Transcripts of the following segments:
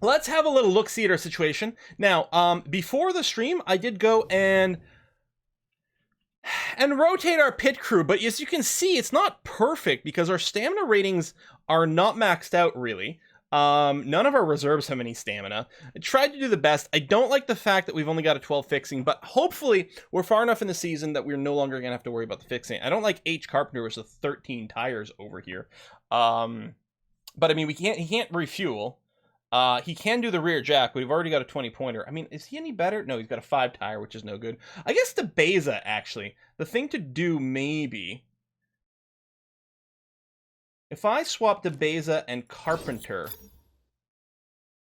let's have a little look-see at our situation. Now, before the stream, I did go and rotate our pit crew, but as you can see, it's not perfect because our stamina ratings are not maxed out, really. None of our reserves have any stamina. I tried to do the best. I don't like the fact that we've only got a 12 fixing, but hopefully we're far enough in the season that we're no longer going to have to worry about the fixing. I don't like H. Carpenter with the 13 tires over here. But I mean, he can't refuel. He can do the rear jack, but we've already got a 20-pointer. I mean, is he any better? No, he's got a 5 tire, which is no good. I guess the Beza, actually. The thing to do, maybe, if I swap the Beza and Carpenter,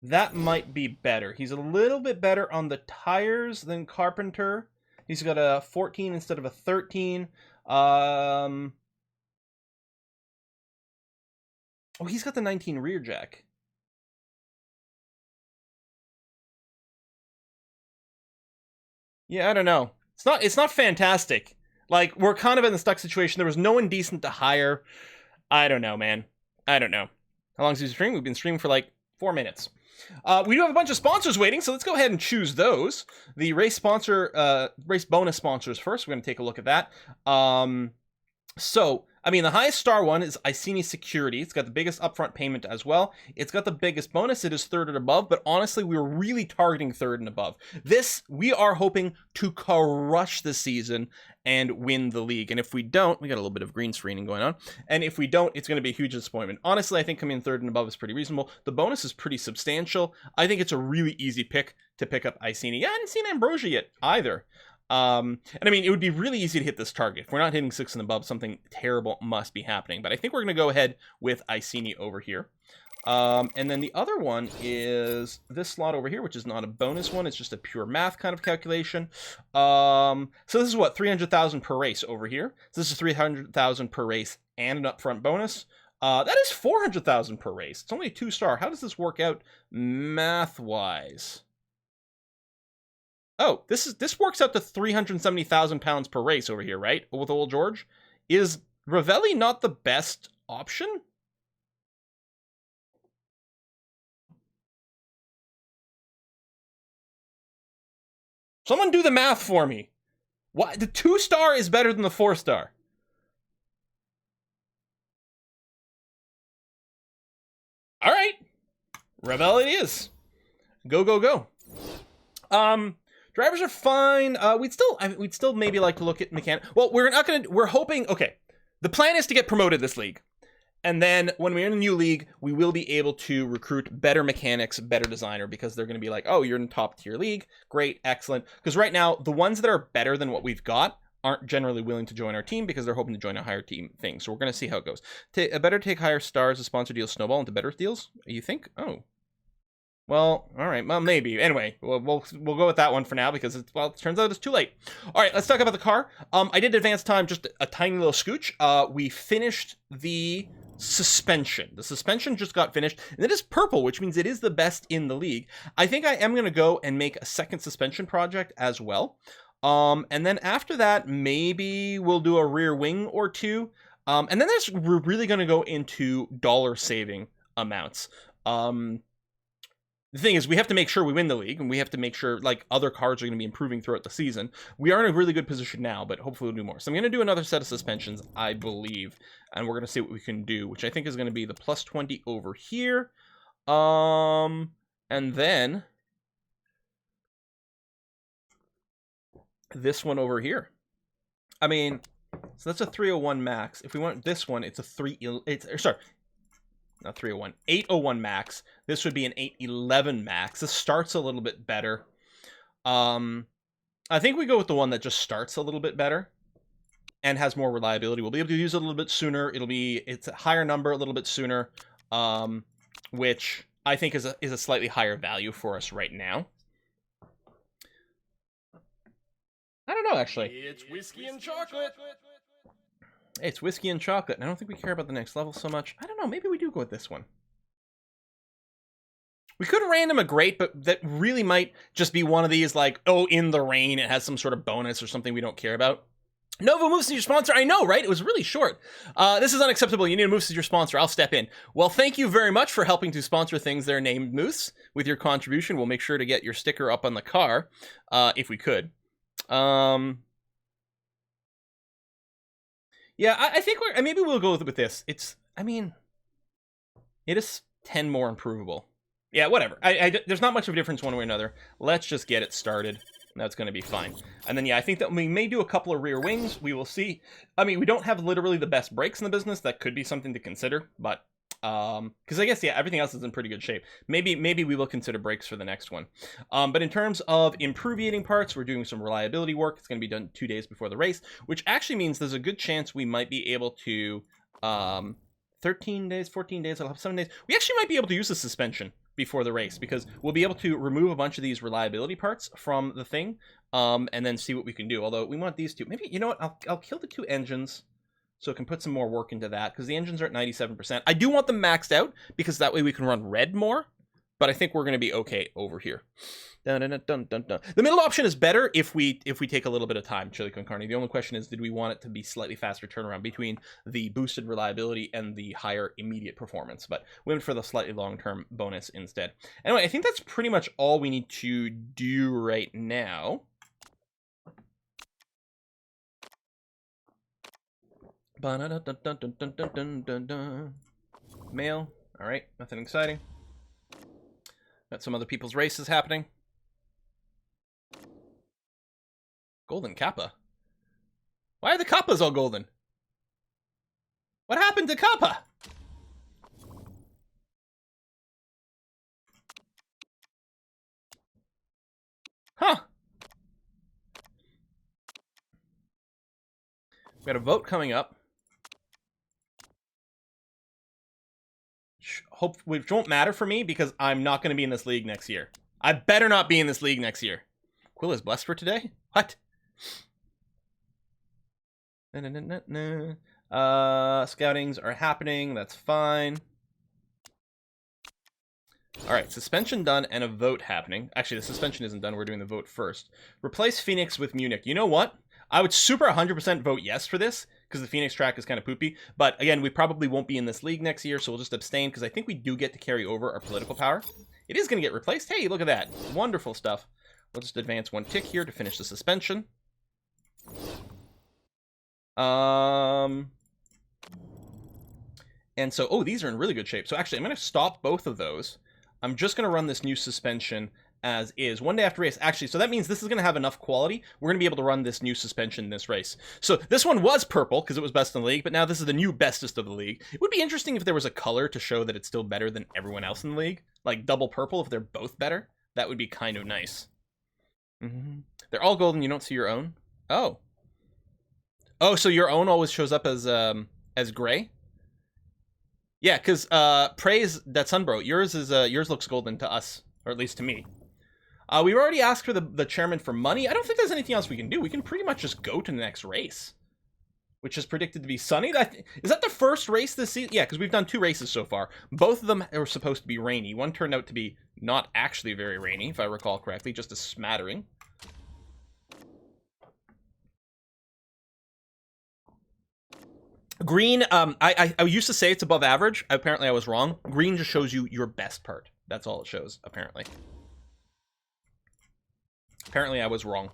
that might be better. He's a little bit better on the tires than Carpenter. He's got a 14 instead of a 13. Oh, he's got the 19 rear jack. Yeah, I don't know. It's not fantastic. Like, we're kind of in the stuck situation. There was no one decent to hire. I don't know, man. I don't know. How long has he streamed? We've been streaming for like 4 minutes. We do have a bunch of sponsors waiting, so let's go ahead and choose those. The race bonus sponsors first. We're going to take a look at that. So, I mean, the highest star one is Iceni Security. It's got the biggest upfront payment as well. It's got the biggest bonus. It is 3rd and above, but honestly, we were really targeting 3rd and above. This, we are hoping to crush the season and win the league. And if we don't, we got a little bit of green screening going on. And if we don't, it's going to be a huge disappointment. Honestly, I think coming in 3rd and above is pretty reasonable. The bonus is pretty substantial. I think it's a really easy pick to pick up Iceni. Yeah, I haven't seen Ambrosia yet either. And I mean, it would be really easy to hit this target. If we're not hitting 6 and above, something terrible must be happening. But I think we're going to go ahead with Iceni over here. And then the other one is this slot over here, which is not a bonus one. It's just a pure math kind of calculation. So this is what, 300,000 per race over here. So this is 300,000 per race and an upfront bonus. That is 400,000 per race. It's only a 2-star. How does this work out math-wise? Oh, this works out to 370,000 pounds per race over here, right? With old George. Is Ravelli not the best option? Someone do the math for me. What? The 2-star is better than the 4-star. All right. Ravelli it is. Go, go, go. Drivers are fine. We'd still maybe like to look at mechanic. Well, we're hoping, okay. The plan is to get promoted this league. And then when we're in a new league, we will be able to recruit better mechanics, better designer, because they're going to be like, oh, you're in top tier league. Great, excellent. Because right now, the ones that are better than what we've got aren't generally willing to join our team because they're hoping to join a higher team thing. So we're going to see how it goes. Better take higher stars as sponsor deals snowball into better deals, you think? Oh. Well, all right. Well, maybe. Anyway, we'll go with that one for now because it turns out it's too late. All right, let's talk about the car. I did advance time just a tiny little scooch. We finished the suspension. The suspension just got finished, and it is purple, which means it is the best in the league. I think I am going to go and make a second suspension project as well. And then after that, maybe we'll do a rear wing or two. And then we're really going to go into dollar saving amounts. The thing is, we have to make sure we win the league, and we have to make sure, like, other cars are going to be improving throughout the season. We are in a really good position now, but hopefully we'll do more. So I'm going to do another set of suspensions, I believe, and we're going to see what we can do, which I think is going to be the plus 20 over here. And then this one over here. I mean, so that's a 301 max. If we want this one, it's a sorry. Not 301, 801 max. This would be an 811 max. This starts a little bit better. I think we go with the one that just starts a little bit better and has more reliability. We'll be able to use it a little bit sooner. It's a higher number a little bit sooner, which I think is a slightly higher value for us right now. I don't know, actually. It's whiskey and chocolate. It's whiskey and chocolate, and I don't think we care about the next level so much. I don't know, maybe we do go with this one. We could random a great, but that really might just be one of these, like, oh, in the rain, it has some sort of bonus or something we don't care about. Nova moves as your sponsor. I know, right? It was really short. This is unacceptable. You need to Moose as your sponsor. I'll step in. Well, thank you very much for helping to sponsor things that are named Moose. With your contribution, we'll make sure to get your sticker up on the car, if we could. Yeah, I think maybe we'll go with this. It's, I mean, it is 10 more improvable. Yeah, whatever. There's not much of a difference one way or another. Let's just get it started. That's going to be fine. And then, yeah, I think that we may do a couple of rear wings. We will see. I mean, we don't have literally the best brakes in the business. That could be something to consider. But, because I guess, yeah, everything else is in pretty good shape. Maybe we will consider brakes for the next one. But in terms of improving parts, we're doing some reliability work. It's going to be done 2 days before the race, which actually means there's a good chance we might be able to, 13 days, 14 days, I'll have 7 days. We actually might be able to use the suspension before the race, because we'll be able to remove a bunch of these reliability parts from the thing, and then see what we can do. Although we want these two. Maybe, you know what, I'll kill the 2 engines so it can put some more work into that, because the engines are at 97%. I do want them maxed out, because that way we can run red more, but I think we're going to be okay over here. Dun, dun, dun, dun, dun. The middle option is better if we take a little bit of time, Chili Con Carne. The only question is, did we want it to be slightly faster turnaround between the boosted reliability and the higher immediate performance? But we went for the slightly long-term bonus instead. Anyway, I think that's pretty much all we need to do right now. Mail. All right, nothing exciting. Got some other people's races happening. Golden Kappa. Why are the Kappas all golden? What happened to Kappa? Huh. We got a vote coming up. Which won't matter for me because I'm not going to be in this league next year. I better not be in this league next year. Quill is blessed for today? What? Scoutings are happening. That's fine. All right, suspension done and a vote happening. Actually, the suspension isn't done. We're doing the vote first. Replace Phoenix with Munich. You know what? I would super 100% vote yes for this because the Phoenix track is kind of poopy. But again, we probably won't be in this league next year, so we'll just abstain because I think we do get to carry over our political power. It is going to get replaced. Hey, look at that. Wonderful stuff. We'll just advance 1 tick here to finish the suspension. And so, oh, these are in really good shape. So actually, I'm going to stop both of those. I'm just going to run this new suspension as is. 1 day after race. Actually, so that means this is going to have enough quality. We're going to be able to run this new suspension in this race. So this one was purple because it was best in the league, but now this is the new bestest of the league. It would be interesting if there was a color to show that it's still better than everyone else in the league. Like double purple if they're both better. That would be kind of nice. They're all golden. You don't see your own? Oh. Oh, so your own always shows up as gray? Yeah, because praise that Sunbro. Yours looks golden to us, or at least to me. We've already asked for the chairman for money. I don't think there's anything else we can do. We can pretty much just go to the next race, which is predicted to be sunny. Is that the first race this season? Yeah, because we've done 2 races so far. Both of them are supposed to be rainy. One turned out to be not actually very rainy, if I recall correctly, just a smattering. Green, I used to say it's above average. Apparently I was wrong. Green just shows you your best part. That's all it shows, apparently. Apparently I was wrong.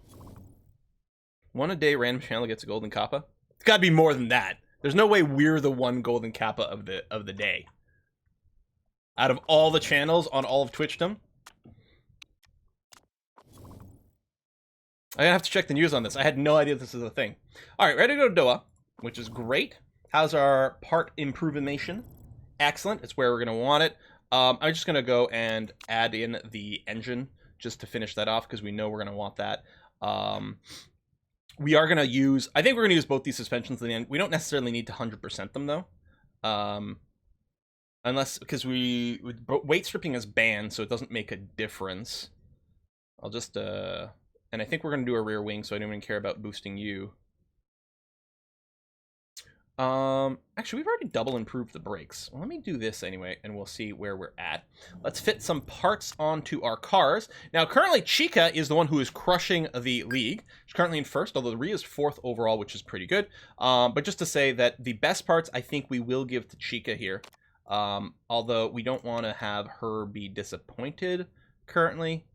1 a day random channel gets a golden kappa. It's got to be more than that. There's no way we're the 1 golden kappa of the day. Out of all the channels on all of Twitchdom. I'm gonna have to check the news on this. I had no idea this is a thing. All right, ready to go to Doha, which is great. How's our part improvement? Excellent. It's where we're going to want it. I'm just going to go and add in the engine just to finish that off because we know we're going to want that. We are going to use... I think we're going to use both these suspensions at the end. We don't necessarily need to 100% them, though. Unless... Because weight stripping is banned, so it doesn't make a difference. I'll just... And I think we're going to do a rear wing, so I don't even care about boosting you. Actually, we've already double improved the brakes. Well, let me do this anyway, and we'll see where we're at. Let's fit some parts onto our cars. Now, currently, Chica is the one who is crushing the league. She's currently in first, although Rhea is fourth overall, which is pretty good. But just to say that the best parts, I think we will give to Chica here. Although we don't want to have her be disappointed currently.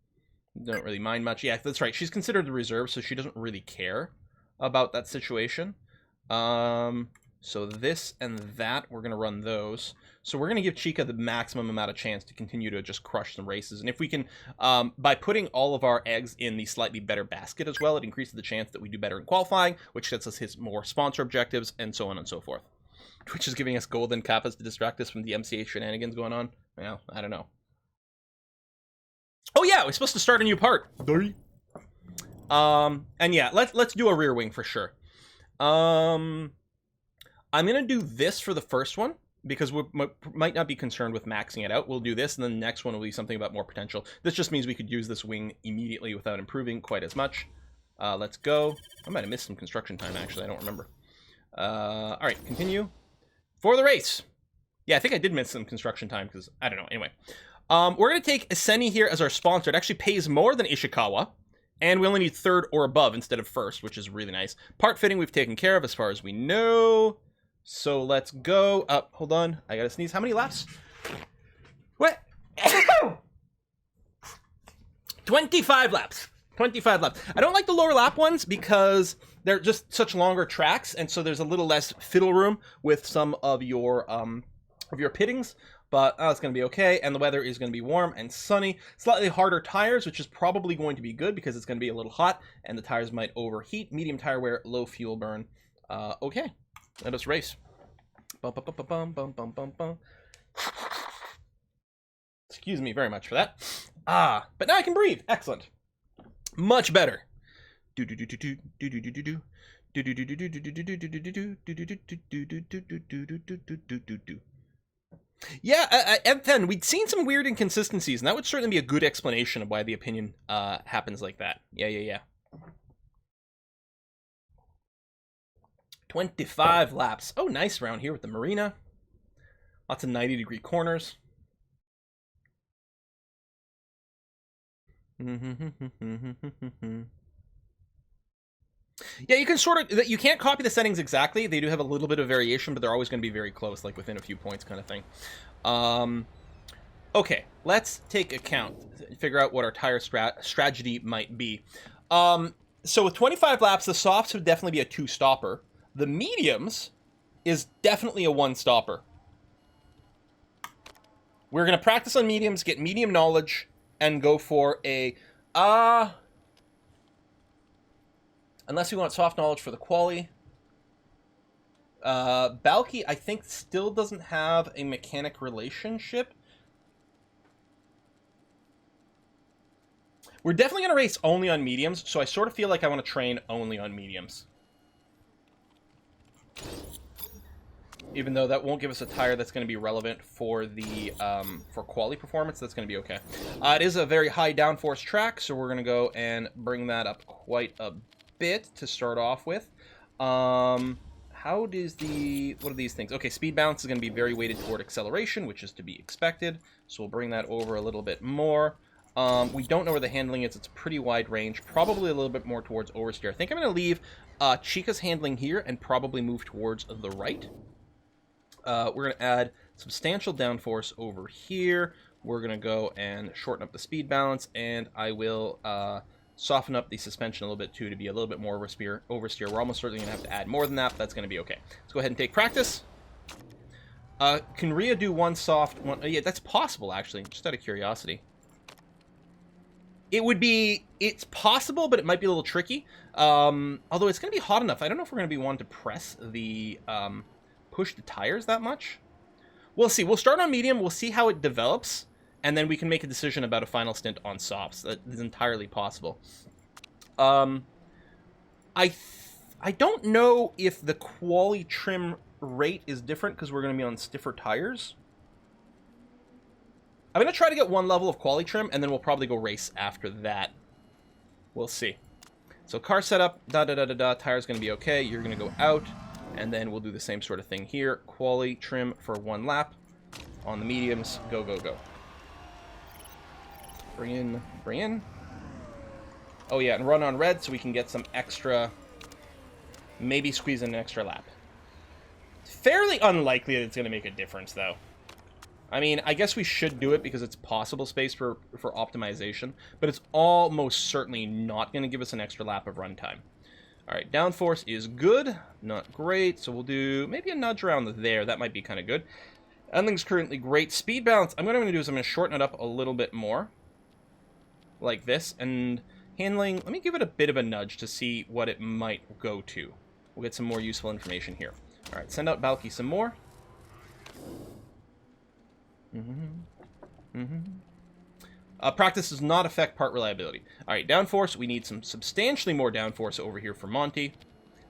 Don't really mind much. Yeah, that's right. She's considered the reserve, so she doesn't really care about that situation. So this and that, we're going to run those. So we're going to give Chica the maximum amount of chance to continue to just crush some races. And if we can, by putting all of our eggs in the slightly better basket as well, it increases the chance that we do better in qualifying, which lets us hit more sponsor objectives, and so on and so forth. Twitch is giving us golden kappas to distract us from the MCA shenanigans going on. Well, I don't know. Oh yeah, we're supposed to start a new part. And yeah, let's do a rear wing for sure. I'm gonna do this for the first one because we might not be concerned with maxing it out. We'll do this, and then the next one will be something about more potential. This just means we could use this wing immediately without improving quite as much. Let's go. I might have missed some construction time, actually. I don't remember. All right, continue. For the race. Yeah, I think I did miss some construction time because, I don't know. Anyway, we're going to take Aseni here as our sponsor. It actually pays more than Ishikawa. And we only need third or above instead of first, which is really nice. Part fitting we've taken care of as far as we know. So let's go. Hold on. I gotta sneeze. How many laps? What? 25 laps. 25 laps. I don't like the lower lap ones because they're just such longer tracks, and so there's a little less fiddle room with some of your pittings. But it's going to be okay, and the weather is going to be warm and sunny. Slightly harder tires, which is probably going to be good because it's going to be a little hot, and the tires might overheat. Medium tire wear, low fuel burn. Okay, let us race. Bum, bum, bum, bum, bum, bum, bum, bum. Excuse me very much for that. But now I can breathe. Excellent. Much better. Yeah, and then we'd seen some weird inconsistencies, and that would certainly be a good explanation of why the opinion happens like that. Yeah. 25 laps. Oh, nice round here with the marina. Lots of 90-degree corners. Yeah, you can sort of, you can't copy the settings exactly. They do have a little bit of variation, but they're always going to be very close, like within a few points kind of thing. Okay, let's take account, figure out what our tire strategy might be. So with 25 laps, the softs would definitely be a 2-stopper. The mediums is definitely a 1-stopper. We're going to practice on mediums, get medium knowledge, and go for a... Unless we want soft knowledge for the quali. Balky, I think, still doesn't have a mechanic relationship. We're definitely going to race only on mediums, so I sort of feel like I want to train only on mediums. Even though that won't give us a tire that's going to be relevant for the for quali performance, that's going to be okay. It is a very high downforce track, so we're going to go and bring that up quite a bit to start off with. What are these things? Okay, speed balance is going to be very weighted toward acceleration, which is to be expected. So we'll bring that over a little bit more. We don't know where the handling is. It's a pretty wide range, probably a little bit more towards oversteer. I think I'm going to leave Chica's handling here and probably move towards the right. We're going to add substantial downforce over here. We're going to go and shorten up the speed balance, and I will soften up the suspension a little bit too to be a little bit more oversteer. We're almost certainly going to have to add more than that, but that's going to be okay. Let's go ahead and take practice. Can Rhea do one soft one? Yeah, that's possible, actually, just out of curiosity. It's possible, but it might be a little tricky. Although it's going to be hot enough. I don't know if we're going to be wanting to press the, push the tires that much. We'll see. We'll start on medium. We'll see how it develops. And then we can make a decision about a final stint on softs. That is entirely possible. I don't know if the quali trim rate is different because we're going to be on stiffer tires. I'm going to try to get one level of quali trim, and then we'll probably go race after that. We'll see. So car setup, tires going to be okay. You're going to go out, And then we'll do the same sort of thing here. Quali trim for 1 lap. On the mediums, go, go, go. Bring in, bring in. Oh yeah, and run on red so we can get some extra, maybe squeeze in an extra lap. Fairly unlikely that it's going to make a difference, though. I mean, I guess we should do it because it's possible space for optimization, but it's almost certainly not going to give us an extra lap of runtime. All right, downforce is good, not great, so we'll do maybe a nudge around there. That might be kind of good. Handling's currently great. Speed balance, what I'm going to do is I'm going to shorten it up a little bit more, like this, and handling, let me give it a bit of a nudge to see what it might go to. We'll get some more useful information here. All right, send out Balky some more. Practice does not affect part reliability. All right, downforce, we need some substantially more downforce over here for Monty.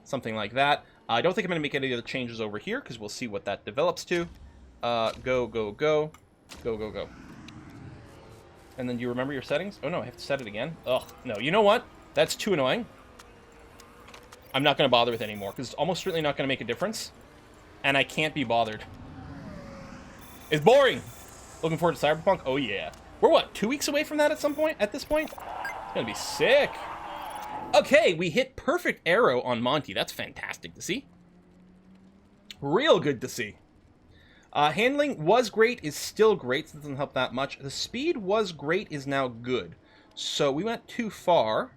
Something like that. I don't think I'm going to make any other changes over here because we'll see what that develops to. Go, go, go. Go, go, go. And then do you remember your settings? Oh, no, I have to set it again. Ugh, no. You know what? That's too annoying. I'm not going to bother with it anymore because it's almost certainly not going to make a difference. And I can't be bothered. It's boring. Looking forward to Cyberpunk? Oh, yeah. We're, what, 2 weeks away from that at some point? At this point? It's going to be sick. Okay, we hit perfect arrow on Monty. That's fantastic to see. Real good to see. Handling was great, is still great. So it doesn't help that much. The speed was great, is now good. So we went too far.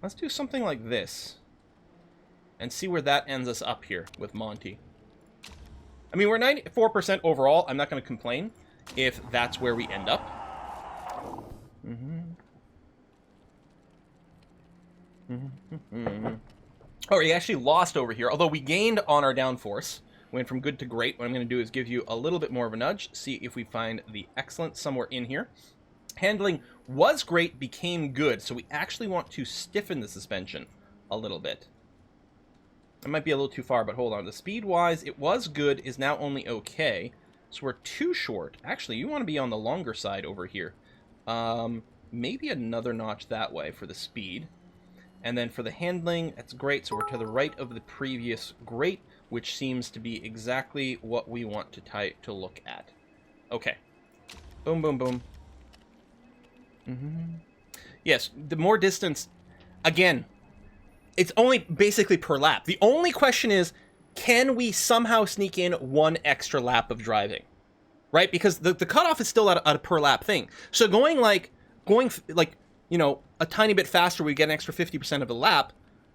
Let's do something like this. And see where that ends us up here with Monty. I mean, we're 94% overall. I'm not going to complain if that's where we end up. Oh, we actually lost over here, although we gained on our downforce. Went from good to great. What I'm going to do is give you a little bit more of a nudge, see if we find the excellent somewhere in here. Handling was great, became good, so we actually want to stiffen the suspension a little bit. It might be a little too far, but hold on. The speed-wise, it was good, is now only okay. So we're too short. Actually, you want to be on the longer side over here. Maybe another notch that way for the speed. And then for the handling, that's great. So we're to the right of the previous great, which seems to be exactly what we want to look at. Okay. Boom, boom, boom. Yes, the more distance, again, it's only basically per lap. The only question is, can we somehow sneak in 1 extra lap of driving? Right? Because the cutoff is still at a per lap thing. So going like, you know, a tiny bit faster, we get an extra 50% of a lap.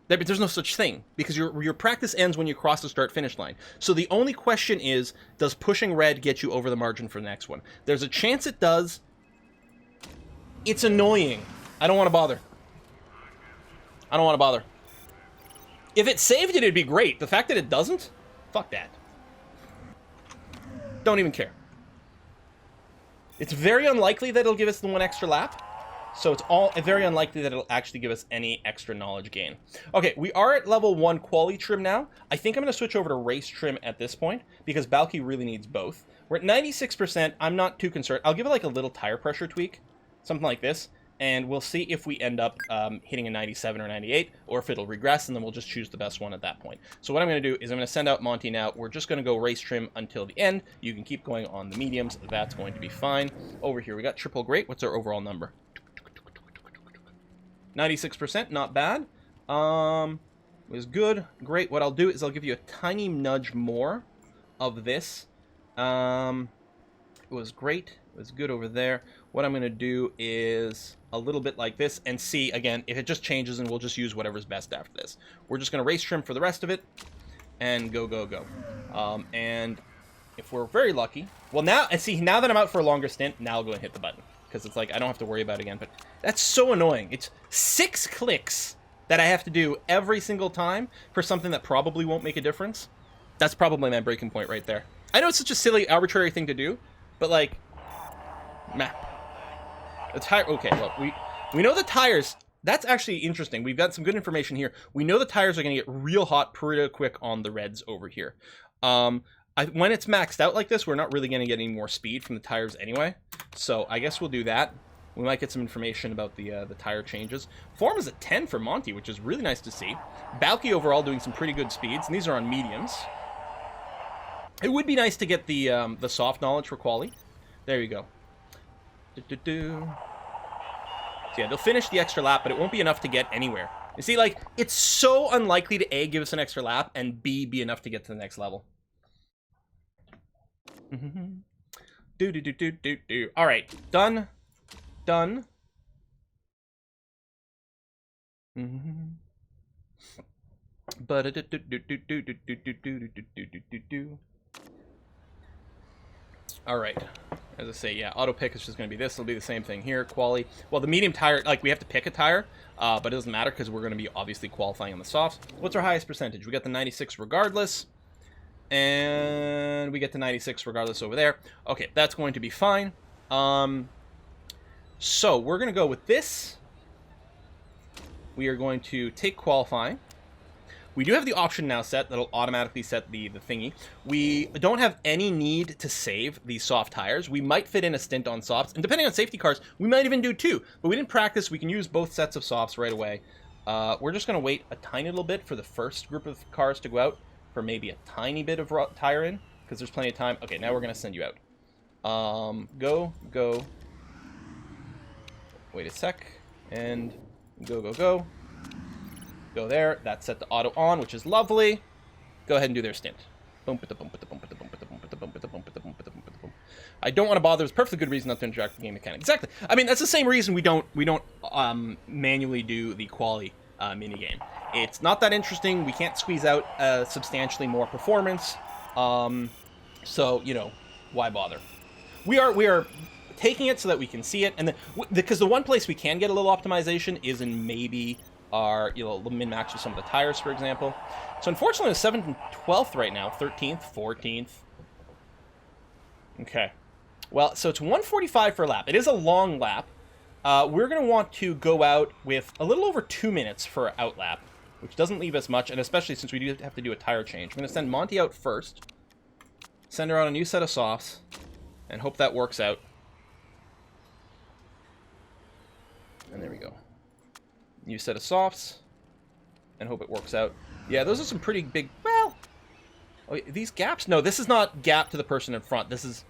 There's no such thing because your practice ends when you cross the start-finish line. So the only question is, does pushing red get you over the margin for the next one? There's a chance it does. It's annoying. I don't want to bother. I don't want to bother. If it saved it, it'd be great. The fact that it doesn't, fuck that. Don't even care. It's very unlikely that it'll give us the 1 extra lap. So it's very unlikely that it'll actually give us any extra knowledge gain. Okay, we are at level 1 quality trim now. I think I'm going to switch over to race trim at this point because Balky really needs both. We're at 96%. I'm not too concerned. I'll give it like a little tire pressure tweak, something like this, and we'll see if we end up hitting a 97 or 98, or if it'll regress, and then we'll just choose the best one at that point. So what I'm going to do is I'm going to send out Monty now. We're just going to go race trim until the end. You can keep going on the mediums. That's going to be fine. Over here, we got triple great. What's our overall number? 96%, not bad. Was good, great. What I'll do is I'll give you a tiny nudge more of this. It was great. It was good over there. What I'm going to do is a little bit like this and see, again, if it just changes, and we'll just use whatever's best after this. We're just going to race trim for the rest of it and go, go, go. And if we're very lucky, well, now that I'm out for a longer stint, now I'll go and hit the button. Because it's like, I don't have to worry about it again. But that's so annoying. It's 6 clicks that I have to do every single time for something that probably won't make a difference. That's probably my breaking point right there. I know it's such a silly, arbitrary thing to do, but like, meh. The tire, okay, look, we know the tires, that's actually interesting. We've got some good information here. We know the tires are going to get real hot pretty quick on the reds over here. When it's maxed out like this, we're not really going to get any more speed from the tires anyway. So I guess we'll do that. We might get some information about the tire changes. Form is at 10 for Monty, which is really nice to see. Balky overall doing some pretty good speeds, and these are on mediums. It would be nice to get the soft knowledge for quali. There you go. So yeah, they'll finish the extra lap, but it won't be enough to get anywhere. You see, like, it's so unlikely to A, give us an extra lap, and B, be enough to get to the next level. All right, done. Done. All right. As I say, yeah, auto pick is just going to be this. It'll be the same thing here. Quali. Well, the medium tire, like, we have to pick a tire, but it doesn't matter because we're going to be obviously qualifying on the softs. What's our highest percentage? We got the 96 regardless. And we get the 96 regardless over there. Okay, that's going to be fine. So we're going to go with this. We are going to take qualifying. We do have the option now set that'll automatically set the thingy. We don't have any need to save these soft tires. We might fit in a stint on softs, and depending on safety cars, we might even do two. But we didn't practice. We can use both sets of softs right away. We're just going to wait a tiny little bit for the first group of cars to go out for maybe a tiny bit of tire in, because there's plenty of time. Okay, now we're going to send you out. Go. Wait a sec, and go. Go there. That's set to auto on, which is lovely. Go ahead and do their stint. I don't want to bother. There's a perfectly good reason not to interact with the game mechanic. Exactly. I mean, that's the same reason we don't manually do the quali minigame. It's not that interesting. We can't squeeze out substantially more performance. So, you know, why bother? We are taking it so that we can see it, and then because the one place we can get a little optimization is in maybe our, you know, min-max with some of the tires, for example. So unfortunately, the 7th and 12th right now, 13th, 14th. Okay. Well, so it's 1:45 for a lap. It is a long lap. We're going to want to go out with a little over 2 minutes for an out lap, which doesn't leave us much, and especially since we do have to do a tire change. I'm going to send Monty out first, send her on a new set of softs, and hope that works out. And there we go. New set of softs, and hope it works out. Yeah, those are some pretty big, well, oh, these gaps? No, this is not gap to the person in front. This is,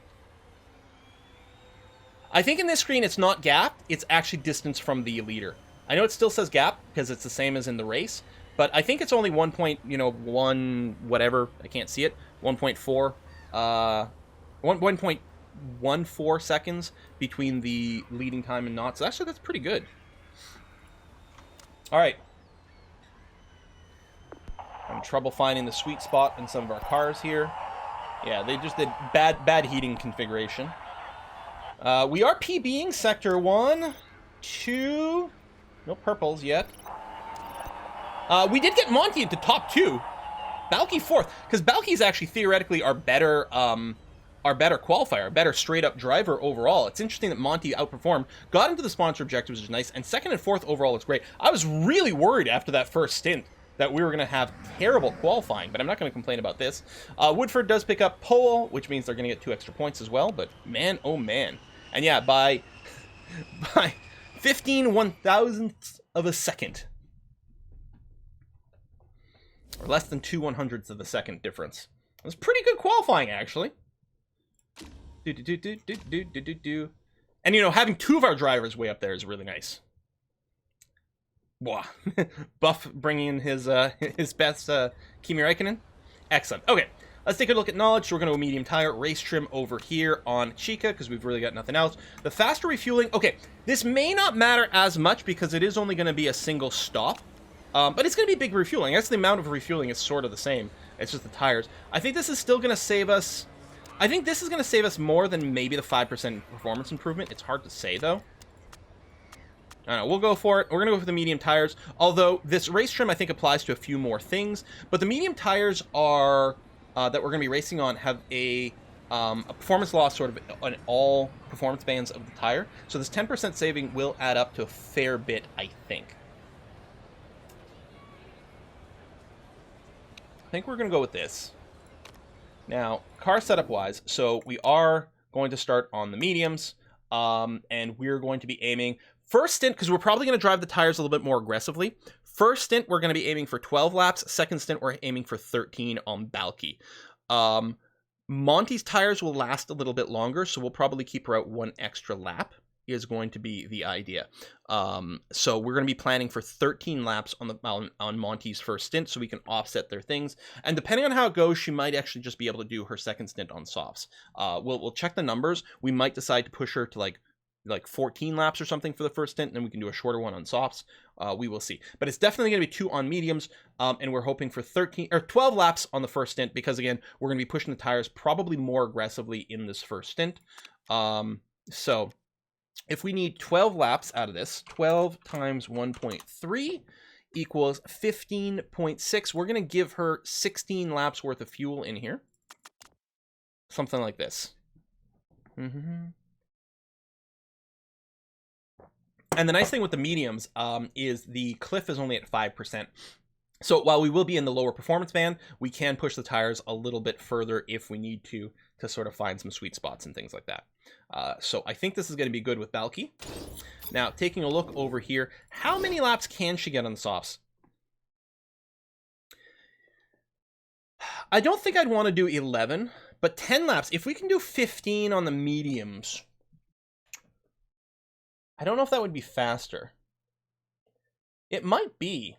I think in this screen it's not gap, it's actually distance from the leader. I know it still says gap because it's the same as in the race, but I think it's only 1 whatever, I can't see it, 1.4, 1.14 seconds between the leading time and not. So actually that's pretty good. All right. Having trouble finding the sweet spot in some of our cars here. Yeah, they just did bad heating configuration. We are PBing sector 1, 2. No purples yet. We did get Monty into top 2. Balky 4th, because Balky is actually theoretically our better qualifier, our better straight-up driver overall. It's interesting that Monty outperformed, got into the sponsor objectives, which is nice, and 2nd and 4th overall is great. I was really worried after that first stint that we were going to have terrible qualifying, but I'm not going to complain about this. Woodford does pick up pole, which means they're going to get 2 extra points as well, but man, oh man. And yeah, by 15 1,000ths of a second. Or less than 2 100ths of a second difference. It was pretty good qualifying, actually. And, you know, having 2 of our drivers way up there is really nice. Wow. Buff bringing in his best Kimi Räikkönen. Excellent. Okay, let's take a look at knowledge. So we're going to go medium tire, race trim over here on Chica because we've really got nothing else. The faster refueling. Okay, this may not matter as much because it is only going to be a single stop. But it's going to be big refueling. I guess the amount of refueling is sort of the same. It's just the tires. I think this is still going to save us... I think this is going to save us more than maybe the 5% performance improvement. It's hard to say, though. I don't know. We'll go for it. We're going to go for the medium tires. Although, this race trim, I think, applies to a few more things. But the medium tires are... that we're going to be racing on have a performance loss sort of on all performance bands of the tire. So this 10% saving will add up to a fair bit, I think. I think we're going to go with this. Now, car setup wise, so we are going to start on the mediums. And we're going to be aiming first stint, because we're probably going to drive the tires a little bit more aggressively. First stint, we're going to be aiming for 12 laps. Second stint, we're aiming for 13 on Balky. Monty's tires will last a little bit longer, so we'll probably keep her out one extra lap is going to be the idea. So we're going to be planning for 13 laps on Monty's first stint, so we can offset their things. And depending on how it goes, she might actually just be able to do her second stint on softs. We'll check the numbers. We might decide to push her to like 14 laps or something for the first stint, and then we can do a shorter one on softs. We will see. But it's definitely going to be 2 on mediums, and we're hoping for 13 or 12 laps on the first stint, because again, we're going to be pushing the tires probably more aggressively in this first stint. So if we need 12 laps out of this, 12 times 1.3 equals 15.6. We're going to give her 16 laps worth of fuel in here. Something like this. And the nice thing with the mediums is the cliff is only at 5%. So while we will be in the lower performance band, we can push the tires a little bit further if we need to sort of find some sweet spots and things like that. So I think this is going to be good with Balky. Now, taking a look over here, how many laps can she get on the softs? I don't think I'd want to do 11, but 10 laps. If we can do 15 on the mediums, I don't know if that would be faster. It might be.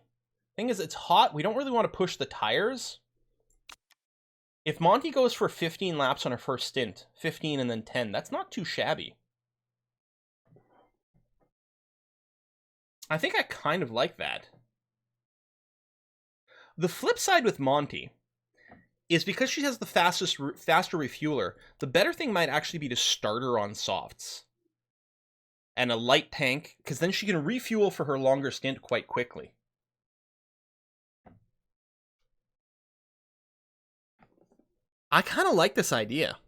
Thing is, it's hot. We don't really want to push the tires. If Monty goes for 15 laps on her first stint, 15 and then 10, that's not too shabby. I think I kind of like that. The flip side with Monty is because she has the faster refueler, the better thing might actually be to start her on softs. And a light tank, because then she can refuel for her longer stint quite quickly. I kind of like this idea.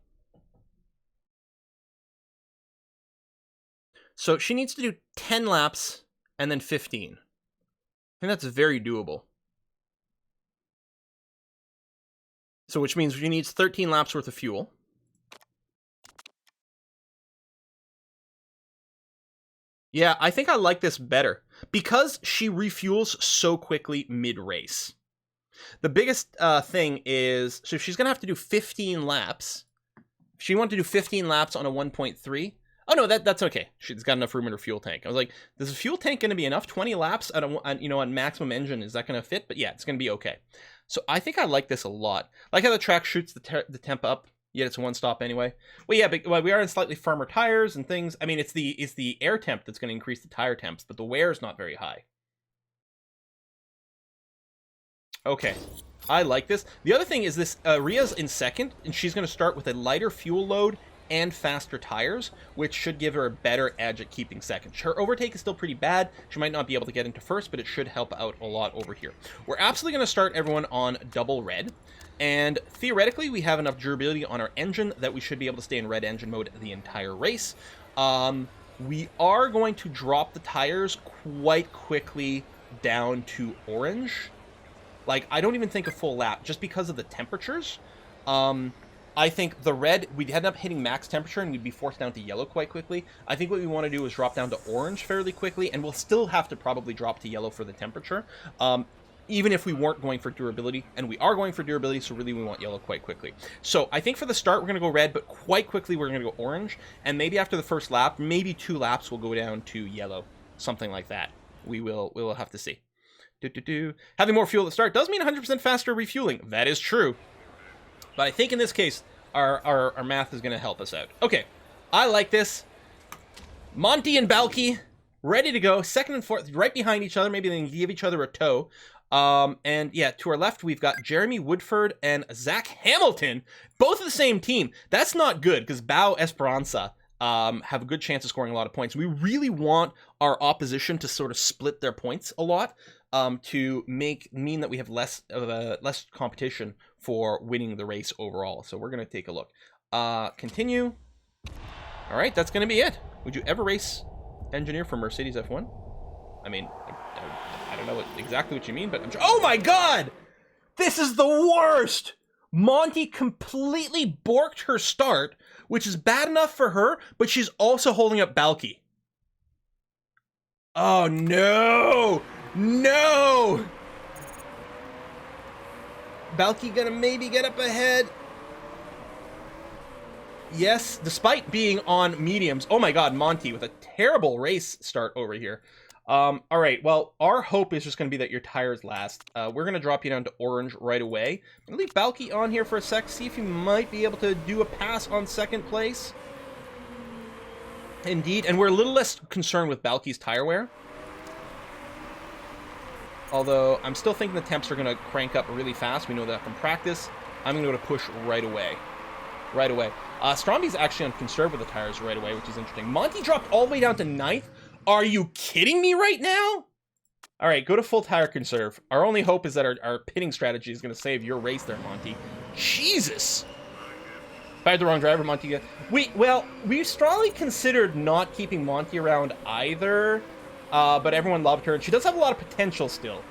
So she needs to do 10 laps and then 15. I think that's very doable. So which means she needs 13 laps worth of fuel. Yeah, I think I like this better because she refuels so quickly mid-race. The biggest thing is, so she's going to have to do 15 laps. If she wanted to do 15 laps on a 1.3. Oh, no, that's okay. She's got enough room in her fuel tank. I was like, is the fuel tank going to be enough? 20 laps on maximum engine, is that going to fit? But yeah, it's going to be okay. So I think I like this a lot. I like how the track shoots the temp up. Yet it's a one stop anyway. Well, yeah, but we are in slightly firmer tires and things. I mean, it's the air temp that's going to increase the tire temps, but the wear is not very high. Okay, I like this. The other thing is this, Ria's in second, and she's going to start with a lighter fuel load and faster tires, which should give her a better edge at keeping second. Her overtake is still pretty bad. She might not be able to get into first, but it should help out a lot over here. We're absolutely going to start everyone on double red. And theoretically, we have enough durability on our engine that we should be able to stay in red engine mode the entire race. We are going to drop the tires quite quickly down to orange. Like, I don't even think a full lap, just because of the temperatures. I think the red, we'd end up hitting max temperature and we'd be forced down to yellow quite quickly. I think what we want to do is drop down to orange fairly quickly, and we'll still have to probably drop to yellow for the temperature. Even if we weren't going for durability, and we are going for durability, so really we want yellow quite quickly. So I think for the start, we're going to go red, but quite quickly we're going to go orange, and maybe after the first lap, maybe 2 laps, we'll go down to yellow, something like that. We will have to see. Having more fuel at the start does mean 100% faster refueling. That is true. But I think in this case, our math is going to help us out. Okay, I like this. Monty and Balky, ready to go. Second and fourth, right behind each other. Maybe they can give each other a tow. And yeah, to our left, we've got Jeremy Woodford and Zach Hamilton, both of the same team. That's not good, because Bao Esperanza have a good chance of scoring a lot of points. We really want our opposition to sort of split their points a lot, to mean that we have less competition for winning the race overall. So we're going to take a look. Continue. All right, that's going to be it. Would you ever race engineer for Mercedes F1? I mean, I don't know exactly what you mean, but I'm sure. Oh my God! This is the worst! Monty completely borked her start, which is bad enough for her, but she's also holding up Balky. Oh, no! No! Balky gonna maybe get up ahead. Yes, despite being on mediums. Oh my god, Monty with a terrible race start over here. All right, well, our hope is just going to be that your tires last. We're going to drop you down to orange right away. I'm going to leave Balky on here for a sec, see if he might be able to do a pass on second place. Indeed, and we're a little less concerned with Balky's tire wear. Although, I'm still thinking the temps are going to crank up really fast. We know that from practice. I'm going to go to push right away. Right away. Stromby's actually on conserve with the tires right away, which is interesting. Monty dropped all the way down to 9th. Are you kidding me right now? All right, go to full tire conserve. Our only hope is that our pitting strategy is going to save your race there, Monty. Jesus. If I had the wrong driver, Monty. We strongly considered not keeping Monty around either, but everyone loved her, and she does have a lot of potential still.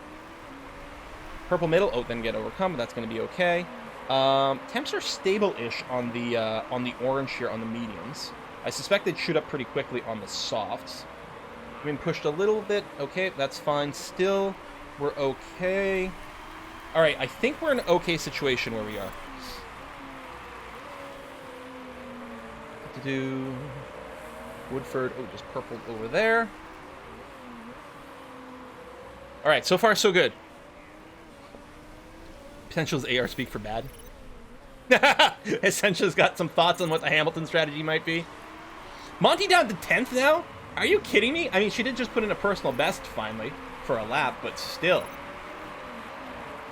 Purple middle. Oh, then get overcome, but that's going to be okay. Temps are stable-ish on the orange here on the mediums. I suspect they'd shoot up pretty quickly on the softs. Being pushed a little bit. Okay, that's fine. Still, we're okay. All right, I think we're in an okay situation where we are. What to do? Woodford. Oh, just purpled over there. All right, so far so good. Potential's AR speak for bad. Essential's got some thoughts on what the Hamilton strategy might be. Monty down to 10th now? Are you kidding me? I mean, she did just put in a personal best, finally, for a lap, but still.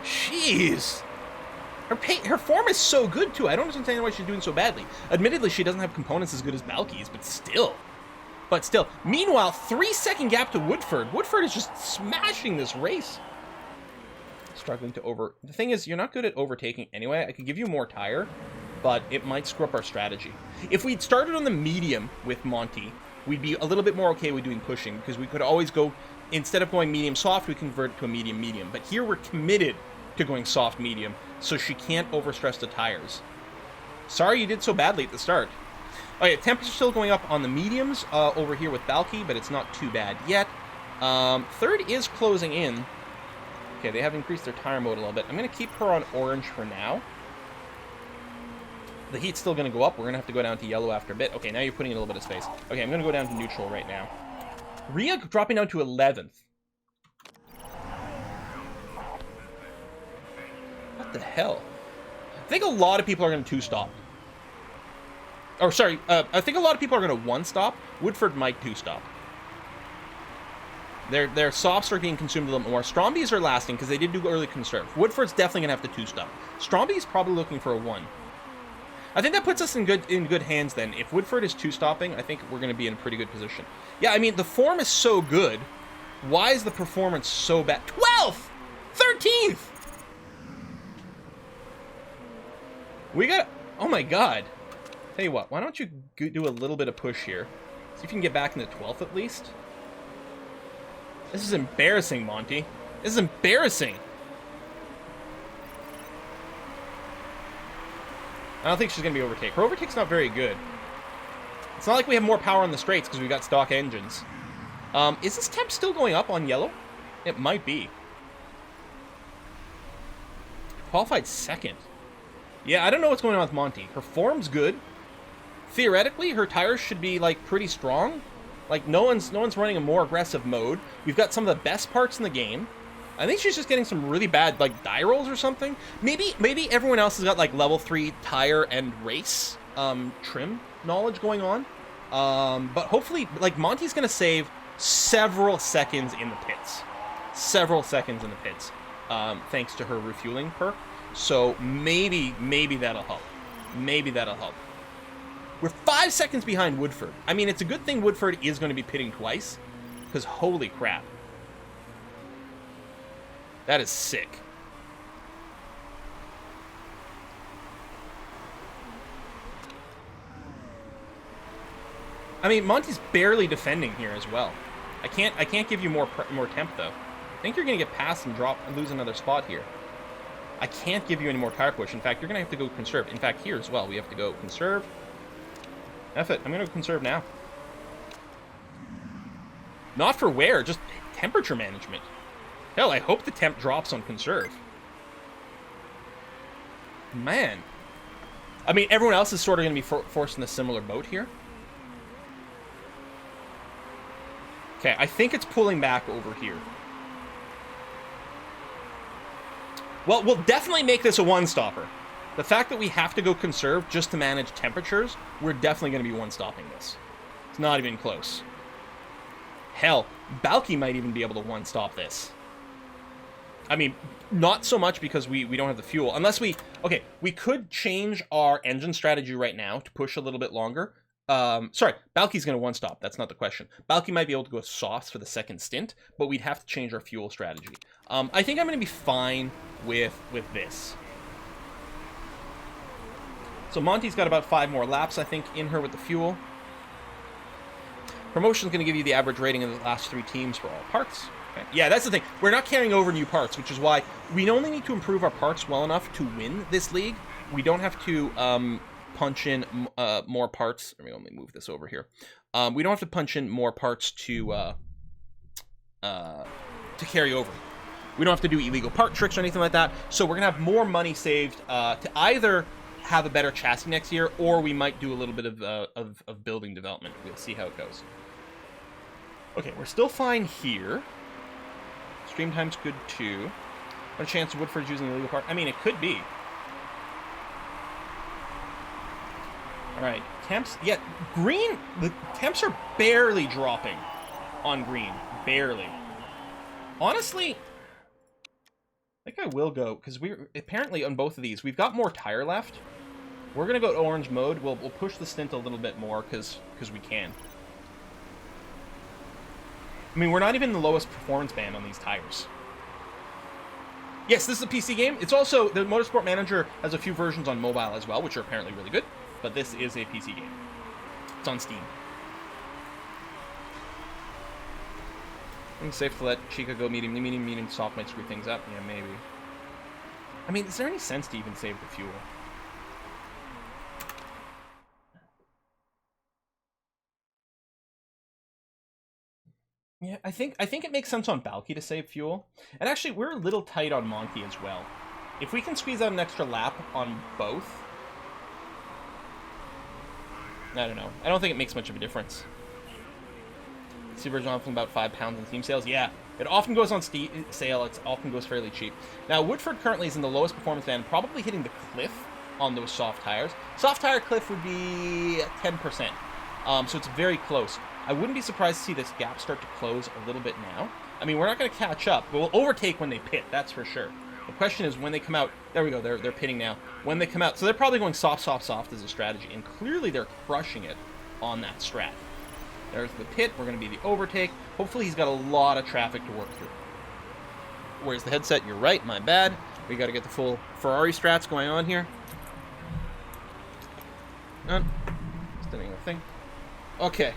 Jeez. Her form is so good, too. I don't understand why she's doing so badly. Admittedly, she doesn't have components as good as Balky's, but still. Meanwhile, 3-second gap to Woodford. Woodford is just smashing this race. Struggling to over... The thing is, you're not good at overtaking anyway. I could give you more tire, but it might screw up our strategy. If we'd started on the medium with Monty, we'd be a little bit more okay with doing pushing, because we could always go, instead of going medium-soft, we convert it to a medium-medium. But here we're committed to going soft-medium, so she can't overstress the tires. Sorry you did so badly at the start. Okay, temperature's still going up on the mediums over here with Balky, but it's not too bad yet. Third is closing in. Okay, they have increased their tire mode a little bit. I'm going to keep her on orange for now. The heat's still going to go up. We're going to have to go down to yellow after a bit. Okay, now you're putting in a little bit of space. Okay, I'm going to go down to neutral right now. Rhea dropping down to 11th. What the hell? I think a lot of people are going to two-stop. Or, sorry, I think a lot of people are going to one-stop. Woodford might two-stop. Their softs are being consumed a little more. Stromby's are lasting because they did do early conserve. Woodford's definitely going to have to two-stop. Stromby's probably looking for a 1. I think that puts us in good hands then. If Woodford is two-stopping, I think we're going to be in a pretty good position. Yeah, I mean, the form is so good. Why is the performance so bad? 12th! 13th! We got... Oh my god. Tell you what, why don't you do a little bit of push here? See if you can get back into 12th at least. This is embarrassing, Monty. This is embarrassing. I don't think she's going to be overtake. Her overtake's not very good. It's not like we have more power on the straights because we've got stock engines. Is this temp still going up on yellow? It might be. Qualified second. Yeah, I don't know what's going on with Monty. Her form's good. Theoretically, her tires should be, like, pretty strong. Like, no one's running a more aggressive mode. We've got some of the best parts in the game. I think she's just getting some really bad, like, die rolls or something. Maybe everyone else has got, like, level 3 tire and race trim knowledge going on. But hopefully, like, Monty's going to save several seconds in the pits. Several seconds in the pits. Thanks to her refueling perk. So maybe that'll help. Maybe that'll help. We're 5 seconds behind Woodford. I mean, it's a good thing Woodford is going to be pitting twice. Because holy crap. That is sick. I mean, Monty's barely defending here as well. I can't give you more temp though. I think you're gonna get past and lose another spot here. I can't give you any more tire push. In fact, you're going to have to go conserve. In fact, here as well, we have to go conserve. F it. I'm going to conserve now. Not for wear, just temperature management. Hell, I hope the temp drops on conserve. Man. I mean, everyone else is sort of going to be forced in a similar boat here. Okay, I think it's pulling back over here. Well, we'll definitely make this a one-stopper. The fact that we have to go conserve just to manage temperatures, we're definitely going to be one-stopping this. It's not even close. Hell, Balky might even be able to one-stop this. I mean, not so much because we don't have the fuel. Unless we... Okay, we could change our engine strategy right now to push a little bit longer. Sorry, Balky's going to one-stop. That's not the question. Balky might be able to go softs for the second stint, but we'd have to change our fuel strategy. I think I'm going to be fine with this. So Monty's got about 5 more laps, I think, in her with the fuel. Promotion's going to give you the average rating of the last 3 teams for all parts. Okay. Yeah, that's the thing. We're not carrying over new parts, which is why we only need to improve our parts well enough to win this league. We don't have to punch in more parts. Let me only move this over here. We don't have to punch in more parts to carry over. We don't have to do illegal part tricks or anything like that. So we're going to have more money saved to either have a better chassis next year, or we might do a little bit of building development. We'll see how it goes. Okay, we're still fine here. Stream time's good too. What a chance Woodford's using the illegal part? I mean, it could be. Alright, temps. Yeah, green. The temps are barely dropping on green. Barely. Honestly, I think I will go, because we're apparently on both of these, we've got more tire left. We're going to go to orange mode. We'll push the stint a little bit more because we can. I mean, we're not even in the lowest performance band on these tires. Yes, this is a PC game. It's also, the Motorsport Manager has a few versions on mobile as well, which are apparently really good. But this is a PC game. It's on Steam. I think it's safe to let Chica go medium soft might screw things up. Yeah, maybe. I mean, is there any sense to even save the fuel? Yeah, I think it makes sense on Balky to save fuel. And actually, we're a little tight on Monty as well. If we can squeeze out an extra lap on both, I don't know. I don't think it makes much of a difference. Super's often about 5 pounds in Steam sales. Yeah, it often goes on sale. It often goes fairly cheap. Now, Woodford currently is in the lowest performance band, probably hitting the cliff on those soft tires. Soft tire cliff would be 10%. So it's very close. I wouldn't be surprised to see this gap start to close a little bit now. I mean, we're not going to catch up, but we'll overtake when they pit, that's for sure. The question is when they come out. There we go, they're pitting now. When they come out, so they're probably going soft as a strategy, and clearly they're crushing it on that strat. There's the pit, we're going to be the overtake. Hopefully he's got a lot of traffic to work through. Where's the headset? You're right, my bad. We got to get the full Ferrari strats going on here. Just doing a thing. Okay.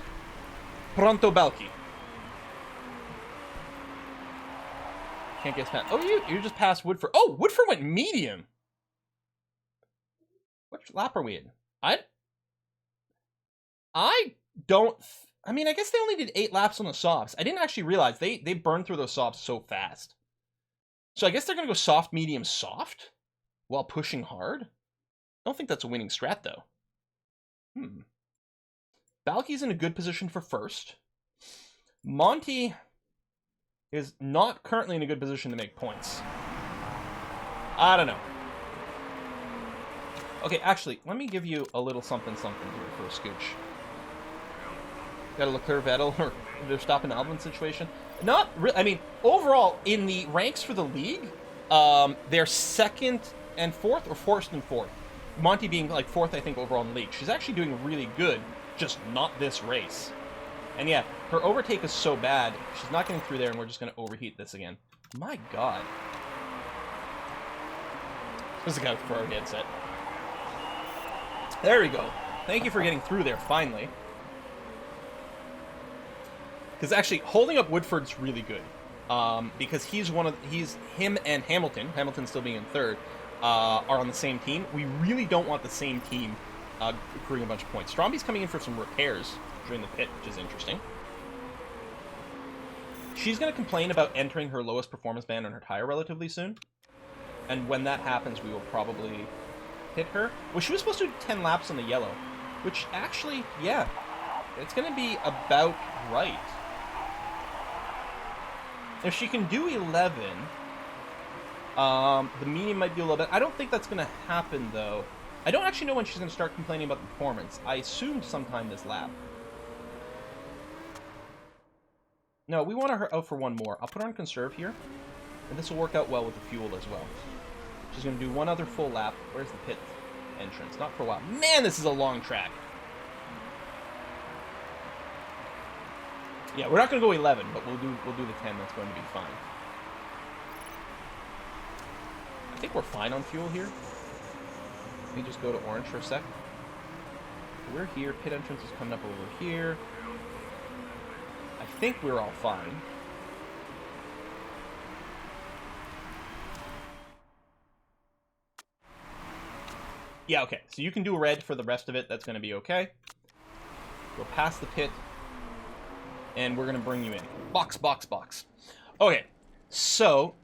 Pronto Balky. Can't guess past. Oh, you just passed Woodford. Oh, Woodford went medium. What lap are we in? I don't. I mean, I guess they only did 8 laps on the softs. I didn't actually realize they burned through those softs so fast. So I guess they're gonna go soft, medium, soft while pushing hard. I don't think that's a winning strat though. Balky's in a good position for first. Monty is not currently in a good position to make points. I don't know. Okay, actually, let me give you a little something here for a scooch. Got a Leclerc Vettel or they're stopping the Albon situation. Not really. I mean, overall, in the ranks for the league, they're second and fourth or first and fourth. Monty being like fourth, I think, overall in the league. She's actually doing really good, just not this race. And yeah, her overtake is so bad, she's not getting through there, and we're just going to overheat this again. My God. This is a guy with a Ferrari headset. There we go. Thank you for getting through there, finally. Because actually, holding up Woodford's really good. because him and Hamilton still being in third, are on the same team. We really don't want the same team accruing a bunch of points. Stromby's coming in for some repairs during the pit, which is interesting. She's going to complain about entering her lowest performance band on her tire relatively soon. And when that happens, we will probably hit her. Well, she was supposed to do 10 laps on the yellow, which actually, yeah, it's going to be about right. If she can do 11, the medium might be a little bit. I don't think that's going to happen, though. I don't actually know when she's going to start complaining about the performance. I assumed sometime this lap. No, we want her out for one more. I'll put her on conserve here, and this will work out well with the fuel as well. She's going to do one other full lap. Where's the pit entrance? Not for a while. Man, this is a long track. Yeah, we're not going to go 11, but we'll do the 10. That's going to be fine. I think we're fine on fuel here. Let me just go to orange for a sec. We're here. Pit entrance is coming up over here. I think we're all fine. Yeah, okay. So you can do red for the rest of it. That's going to be okay. Go past the pit. And we're going to bring you in. Box, box, box. Okay. So,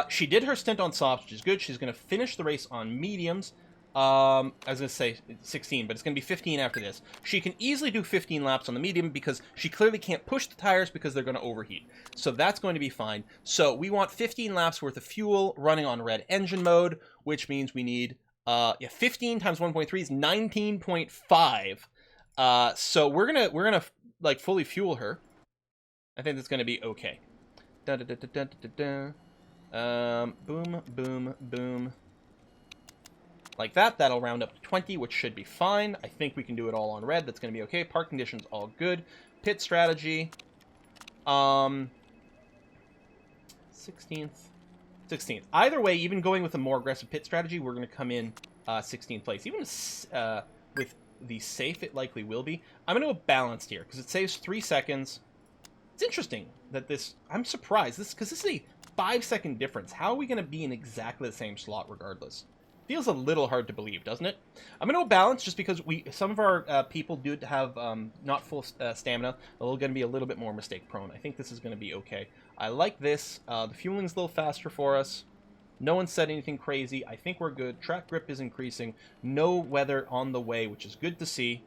she did her stint on softs, which is good. She's going to finish the race on mediums. I was going to say 16, but it's going to be 15 after this. She can easily do 15 laps on the medium because she clearly can't push the tires because they're going to overheat. So that's going to be fine. So we want 15 laps worth of fuel running on red engine mode, which means we need 15 times 1.3 is 19.5. So we're gonna like fully fuel her. I think that's gonna be okay. Boom, boom, boom. Like that. That'll round up to 20, which should be fine. I think we can do it all on red. That's gonna be okay. Park conditions all good. Pit strategy. 16th. Either way, even going with a more aggressive pit strategy, we're going to come in 16th place. Even with the safe, it likely will be. I'm going to go balanced here because it saves 3 seconds. It's interesting that this... I'm surprised. Because this is a 5-second difference. How are we going to be in exactly the same slot regardless? Feels a little hard to believe, doesn't it? I'm going to go balanced just because some of our people do have not full stamina. They're going to be a little bit more mistake prone. I think this is going to be okay. I like this. The fueling's a little faster for us. No one said anything crazy. I think we're good. Track grip is increasing. No weather on the way, which is good to see.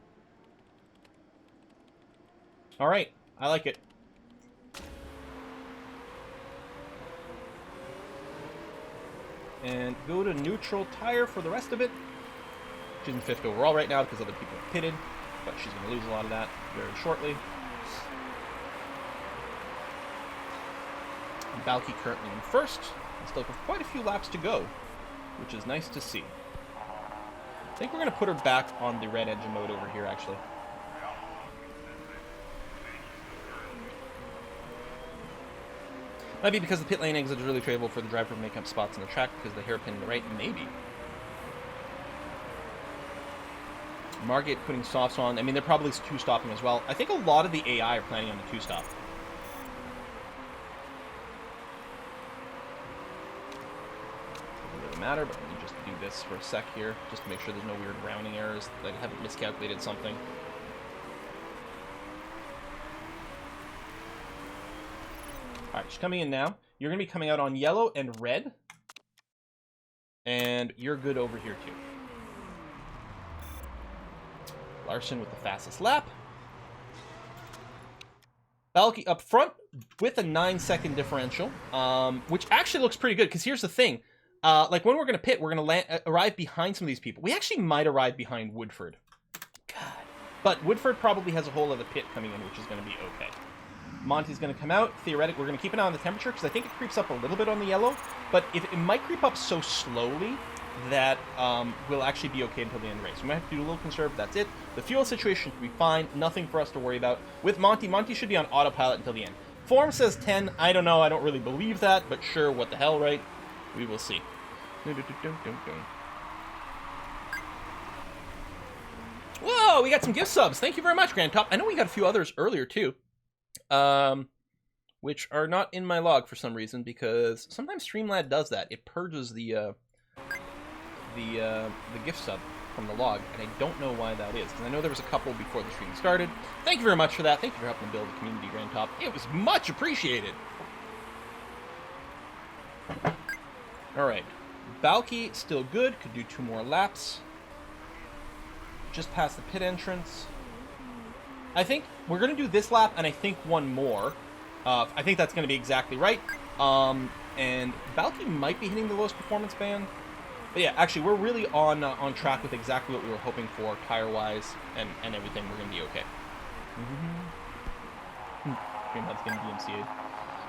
All right. I like it. And go to neutral tire for the rest of it. She's in 5th overall right now because other people are pitted, but she's going to lose a lot of that very shortly. Balky currently in 1st. Still have quite a few laps to go, which is nice to see. I think we're going to put her back on the red engine mode over here, actually. Might be because the pit lane exit is really favorable for the driver to make up spots on the track because the hairpin to the right, maybe. Margate putting softs on. I mean, they're probably 2-stopping as well. I think a lot of the AI are planning on the 2-stop. Doesn't really matter, but let me just do this for a sec here, just to make sure there's no weird rounding errors that I haven't miscalculated something. Alright, she's coming in now. You're going to be coming out on yellow and red. And you're good over here, too. Larson with the fastest lap. Balky up front with a 9-second differential, which actually looks pretty good, because here's the thing. Like, when we're going to pit, we're going to arrive behind some of these people. We actually might arrive behind Woodford. God. But Woodford probably has a whole other pit coming in, which is going to be okay. Monty's going to come out. Theoretically, we're going to keep an eye on the temperature because I think it creeps up a little bit on the yellow. But it might creep up so slowly that we'll actually be okay until the end of the race. We might have to do a little conserve. That's it. The fuel situation should be fine. Nothing for us to worry about. With Monty, Monty should be on autopilot until the end. Form says 10. I don't know. I don't really believe that. But sure, what the hell, right? We will see. Whoa, we got some gift subs. Thank you very much, Grand Top. I know we got a few others earlier, too. which are not in my log for some reason, because sometimes Streamlab does that. It purges the gift sub from the log, and I don't know why that is, because I know there was a couple before the stream started. Thank you very much for that. Thank you for helping build the community Grand Top. It was much appreciated. All right, Balky still good. Could do 2 more laps. Just past the pit entrance. I think we're going to do this lap, and I think 1 more. I think that's going to be exactly right. And Balky might be hitting the lowest performance band. But yeah, actually, we're really on track with exactly what we were hoping for, tire-wise, and everything. We're going to be okay. That's going to be DMCA'd.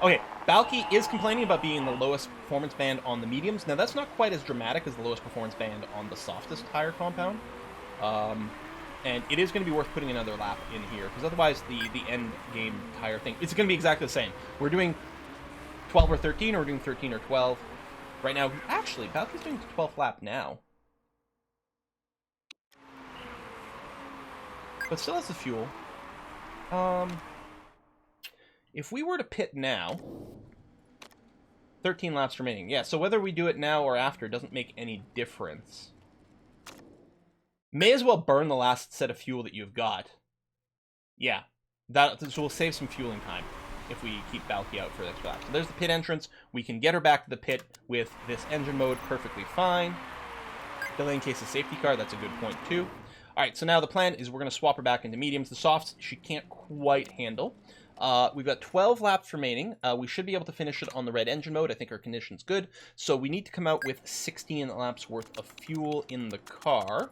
Okay, Balky is complaining about being the lowest performance band on the mediums. Now, that's not quite as dramatic as the lowest performance band on the softest tire compound. And it is going to be worth putting another lap in here, because otherwise the end game tire thing, it's going to be exactly the same. We're doing 12 or 13, or we're doing 13 or 12. Right now, actually, Balky's doing the 12th lap now. But still has the fuel. If we were to pit now, 13 laps remaining. Yeah, so whether we do it now or after doesn't make any difference. May as well burn the last set of fuel that you've got. Yeah, so we'll save some fueling time if we keep Balky out for the next lap. So there's the pit entrance. We can get her back to the pit with this engine mode perfectly fine. Delay in case of safety car, that's a good point too. All right, so now the plan is we're going to swap her back into mediums. The softs she can't quite handle. We've got 12 laps remaining. We should be able to finish it on the red engine mode. I think our condition's good. So we need to come out with 16 laps worth of fuel in the car.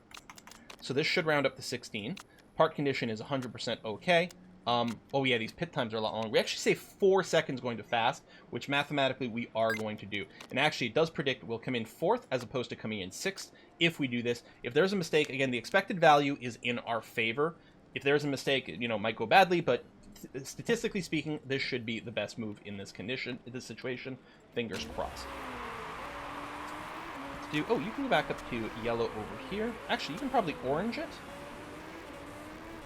So this should round up to 16. Part condition is 100% okay. Oh yeah, these pit times are a lot longer. We actually save 4 seconds going to fast, which mathematically we are going to do. And actually it does predict we'll come in 4th as opposed to coming in 6th if we do this. If there's a mistake, again, the expected value is in our favor. If there's a mistake, it might go badly, but statistically speaking, this should be the best move in this condition, in this situation. Fingers crossed. Oh, you can go back up to yellow over here. Actually, you can probably orange it.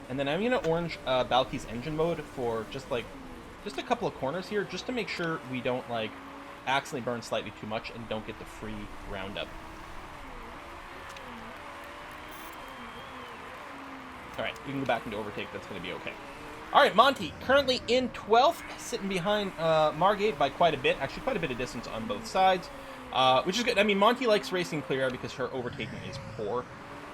And then I'm going to orange Balky's engine mode for just a couple of corners here, just to make sure we don't accidentally burn slightly too much and don't get the free roundup. All right, we can go back into overtake. That's going to be okay. All right, Monty, currently in 12th, sitting behind Margate by quite a bit. Actually, quite a bit of distance on both sides, which is good. I mean, Monty likes racing clear air because her overtaking is poor.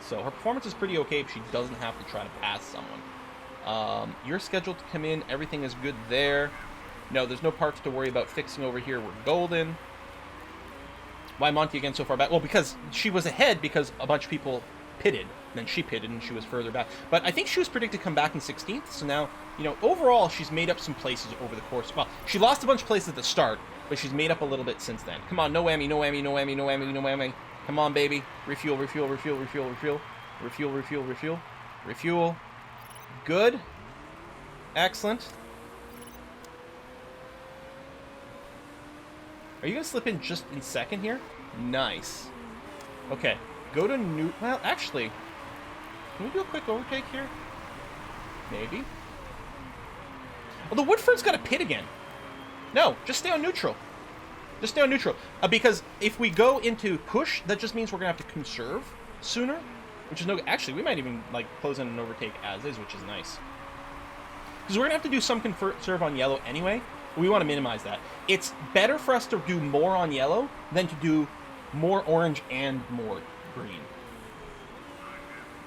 So her performance is pretty okay if she doesn't have to try to pass someone. You're scheduled to come in. Everything is good there. No, there's no parts to worry about fixing over here. We're golden. Why Monty again so far back? Well, because she was ahead because a bunch of people pitted. Then she pitted and she was further back. But I think she was predicted to come back in 16th. So now, overall, she's made up some places over the course. Well, she lost a bunch of places at the start, but she's made up a little bit since then. Come on, no whammy, no whammy, no whammy, no whammy, no whammy. Come on, baby. Refuel, refuel, refuel, refuel, refuel. Refuel, refuel, refuel. Refuel. Good. Excellent. Are you going to slip in just in second here? Nice. Okay. Go to new... Well, actually... Can we do a quick overtake here? Maybe. Although Woodford's got to pit again. No, just stay on neutral. Just stay on neutral. Because if we go into push, that just means we're going to have to conserve sooner. Which is no... Actually, we might even, close in an overtake as is, which is nice. Because we're going to have to do some conserve on yellow anyway. We want to minimize that. It's better for us to do more on yellow than to do more orange and more green.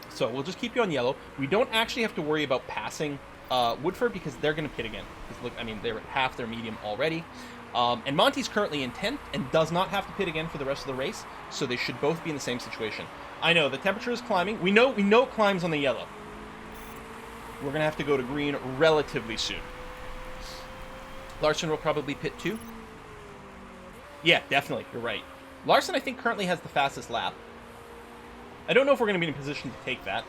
So we'll just keep you on yellow. We don't actually have to worry about passing Woodford because they're going to pit again. Because look, I mean, they're at half their medium already. And Monty's currently in 10th and does not have to pit again for the rest of the race. So they should both be in the same situation. I know, the temperature is climbing. We know it climbs on the yellow. We're going to have to go to green relatively soon. Larson will probably pit too. Yeah, definitely. You're right. Larson, I think, currently has the fastest lap. I don't know if we're going to be in a position to take that.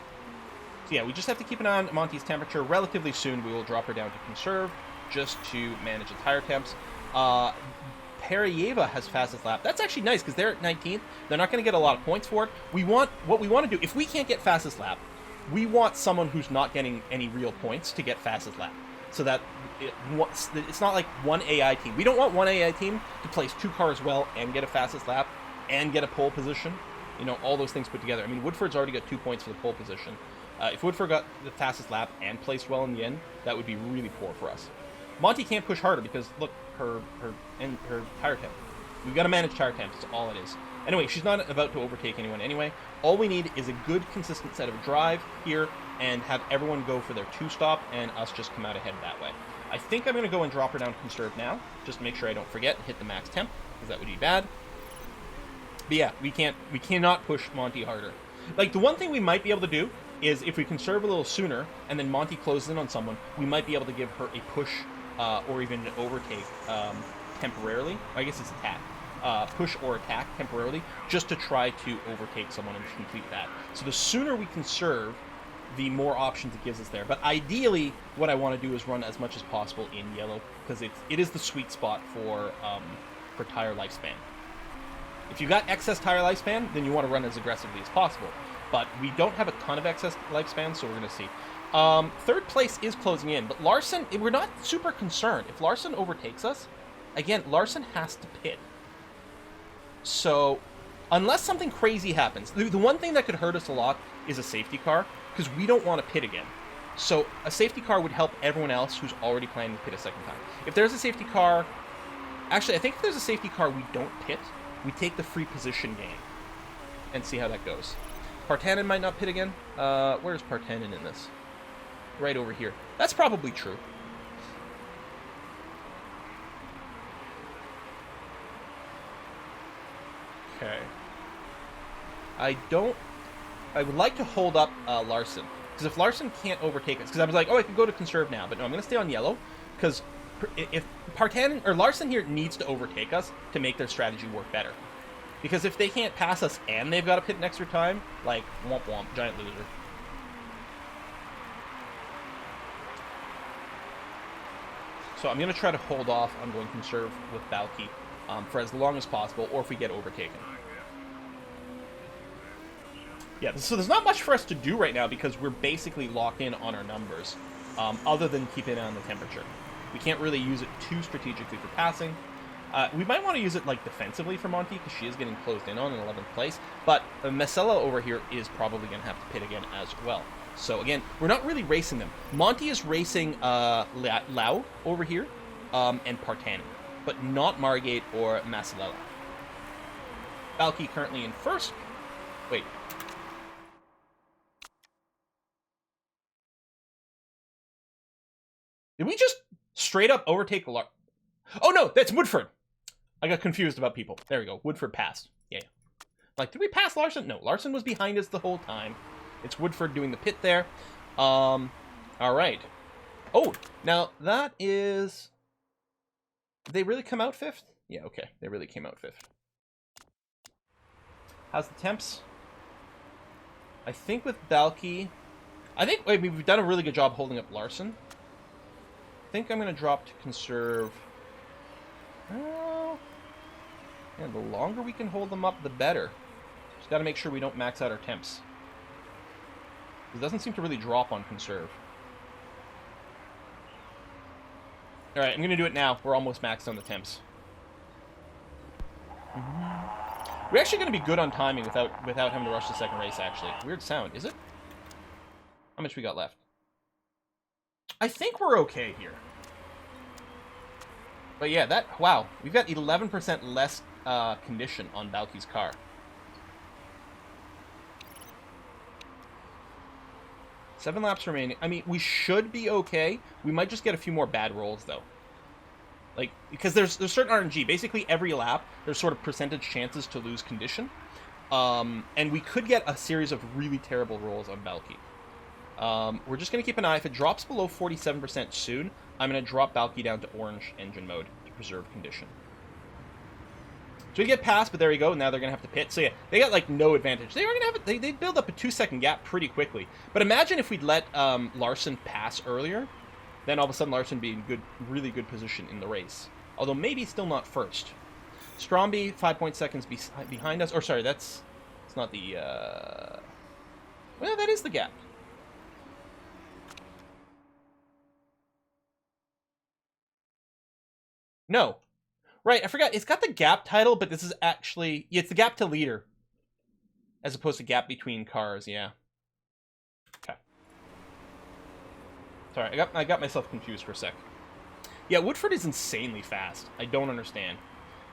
So yeah, we just have to keep an eye on Monty's temperature. Relatively soon, we will drop her down to conserve just to manage the tire temps. Pereyeva has fastest lap. That's actually nice because they're at 19th. They're not going to get a lot of points for it. What we want to do, if we can't get fastest lap, we want someone who's not getting any real points to get fastest lap. so that it's not like one AI team. We don't want one AI team to place 2 cars well and get a fastest lap and get a pole position. You know, all those things put together. I mean, Woodford's already got 2 points for the pole position. If Woodford got the fastest lap and placed well in the end, that would be really poor for us. Monty can't push harder because, look, her tire temp. We've got to manage tire temps. That's all it is. Anyway, she's not about to overtake anyone anyway. All we need is a good, consistent set of drive here and have everyone go for their 2-stop and us just come out ahead that way. I think I'm going to go and drop her down to conserve now, just to make sure I don't forget and hit the max temp, because that would be bad. But yeah, we cannot push Monty harder. Like, the one thing we might be able to do is if we conserve a little sooner and then Monty closes in on someone, we might be able to give her a push or even an overtake temporarily. I guess it's attack. Push or attack temporarily, just to try to overtake someone and complete that. So the sooner we conserve, the more options it gives us there. But ideally, what I want to do is run as much as possible in yellow, because it is the sweet spot for tire lifespan. If you've got excess tire lifespan, then you want to run as aggressively as possible. But we don't have a ton of excess lifespan, so we're going to see. Third place is closing in, but Larson, we're not super concerned. If Larson overtakes us, again, Larson has to pit. So, unless something crazy happens, the one thing that could hurt us a lot is a safety car, because we don't want to pit again. So, a safety car would help everyone else who's already planning to pit a second time. If there's a safety car... Actually, I think if there's a safety car we don't pit, we take the free position gain and see how that goes. Partanen might not pit again. Where's Partanen in this? Right over here. That's probably true. Okay. I would like to hold up Larson. Because if Larson can't overtake us... Because I was like, oh, I could go to conserve now. But no, I'm going to stay on yellow. Because if Partanen... Or Larson here needs to overtake us to make their strategy work better. Because if they can't pass us and they've got to pit an extra time, like, womp womp, giant loser. So I'm going to try to hold off on going conserve with Balky for as long as possible, or if we get overtaken. Yeah, so there's not much for us to do right now because we're basically locked in on our numbers, other than keep an eye on the temperature. We can't really use it too strategically for passing. We might want to use it like defensively for Monty because she is getting closed in on in 11th place, but Marcella over here is probably going to have to pit again as well. So again, we're not really racing them. Monty is racing Lau over here and Partanen, but not Margate or Marcella. Balky currently in first. Wait. Did we just straight up overtake Larson? Oh no, that's Woodford. I got confused about people. There we go. Woodford passed. Yeah. Like, did we pass Larson? No, Larson was behind us the whole time. It's Woodford doing the pit there. All right. Oh, now that is... Did they really come out 5th? Yeah, okay. They really came out 5th. How's the temps? I think with Balky... I mean, we've done a really good job holding up Larson. I think I'm going to drop to conserve... Well... Yeah, the longer we can hold them up, the better. Just got to make sure we don't max out our temps. It doesn't seem to really drop on conserve. Alright, I'm going to do it now. We're almost maxed on the temps. We're actually going to be good on timing without having to rush the second race, actually. Weird sound, is it? How much we got left? I think we're okay here. But yeah, wow. We've got 11% less condition on Balky's car. Seven laps remaining. I mean, we should be okay. We might just get a few more bad rolls, though. Like, because there's certain RNG. Basically, every lap, there's sort of percentage chances to lose condition. And we could get a series of really terrible rolls on Balky. We're just going to keep an eye. If it drops below 47% soon, I'm going to drop Balky down to orange engine mode to preserve condition. So we get past, but there we go. Now they're going to have to pit. So yeah, they got like no advantage. They were going to have they build up a 2-second gap pretty quickly. But imagine if we'd let Larson pass earlier, then all of a sudden Larson be in really good position in the race. Although maybe still not first. Stromby 5 seconds behind us. Or sorry, it's not the. Well, that is the gap. No. Right, I forgot. It's got the gap title, but this is actually... Yeah, it's the gap to leader. As opposed to gap between cars, yeah. Okay. Sorry, I got myself confused for a sec. Yeah, Woodford is insanely fast. I don't understand.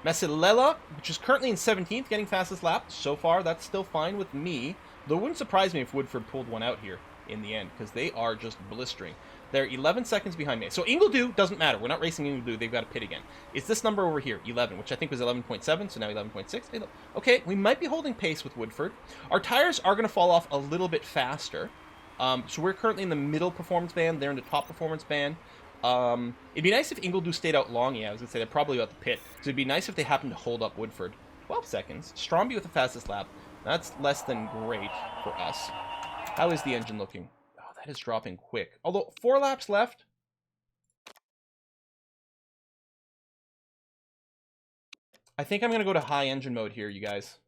Masilela, which is currently in 17th, getting fastest lap. So far, that's still fine with me. Though it wouldn't surprise me if Woodford pulled one out here in the end, because they are just blistering. They're 11 seconds behind me. So Ingledew doesn't matter. We're not racing Ingledew. They've got to pit again. It's this number over here, 11, which I think was 11.7, so now 11.6. Okay, we might be holding pace with Woodford. Our tires are going to fall off a little bit faster. So we're currently in the middle performance band. They're in the top performance band. It'd be nice if Ingledew stayed out long. Yeah, I was going to say they're probably about the pit. So it'd be nice if they happened to hold up Woodford. 12 seconds. Stromby with the fastest lap. That's less than great for us. How is the engine looking? Oh, that is dropping quick. Although, 4 laps left. I think I'm going to go to high engine mode here, you guys.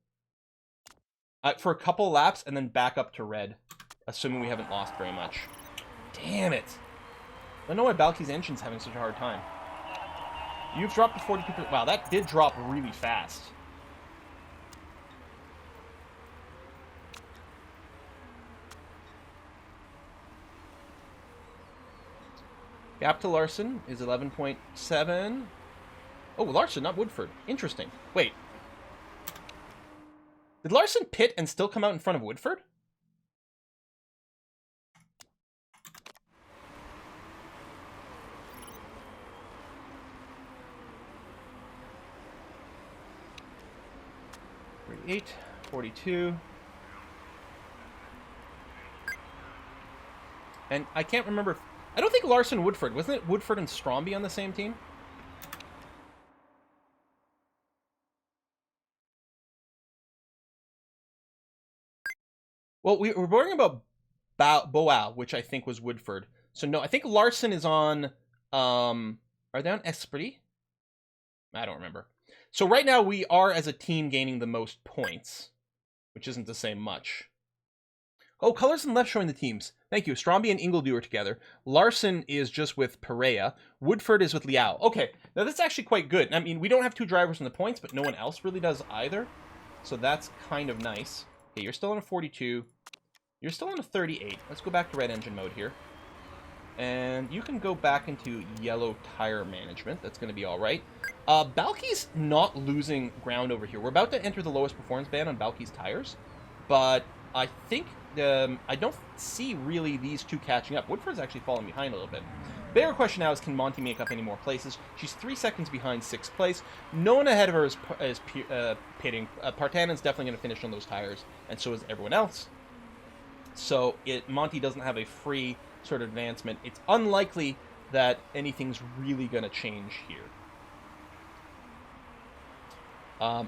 For a couple laps, and then back up to red. Assuming we haven't lost very much. Damn it. I don't know why Balky's engine's having such a hard time. You've dropped to 42%. Wow, that did drop really fast. Gap to Larson is 11.7. Oh, Larson, not Woodford. Interesting. Wait. Did Larson pit and still come out in front of Woodford? $38, $42. And I can't remember if... I don't think Larson Woodford. Wasn't it Woodford and Stromby on the same team? Well, we were worrying about Boao, which I think was Woodford. So no, I think Larson is on... Are they on Esprit? I don't remember. So right now we are, as a team, gaining the most points. Which isn't to say much. Oh, colors on left showing the teams. Thank you. Stromby and Ingledew are together. Larson is just with Perea. Woodford is with Liao. Okay, now that's actually quite good. I mean, we don't have 2 drivers in the points, but no one else really does either. So that's kind of nice. Okay, you're still on a 42. You're still on a 38. Let's go back to red engine mode here. And you can go back into yellow tire management. That's going to be all right. Balky's not losing ground over here. We're about to enter the lowest performance band on Balky's tires. But I think... I don't see really these two catching up. Woodford's actually falling behind a little bit. Bigger question now is, can Monty make up any more places? She's 3 seconds behind 6th place. No one ahead of her is pitting. Partanen's definitely going to finish on those tires, and so is everyone else. So Monty doesn't have a free sort of advancement. It's unlikely that anything's really going to change here.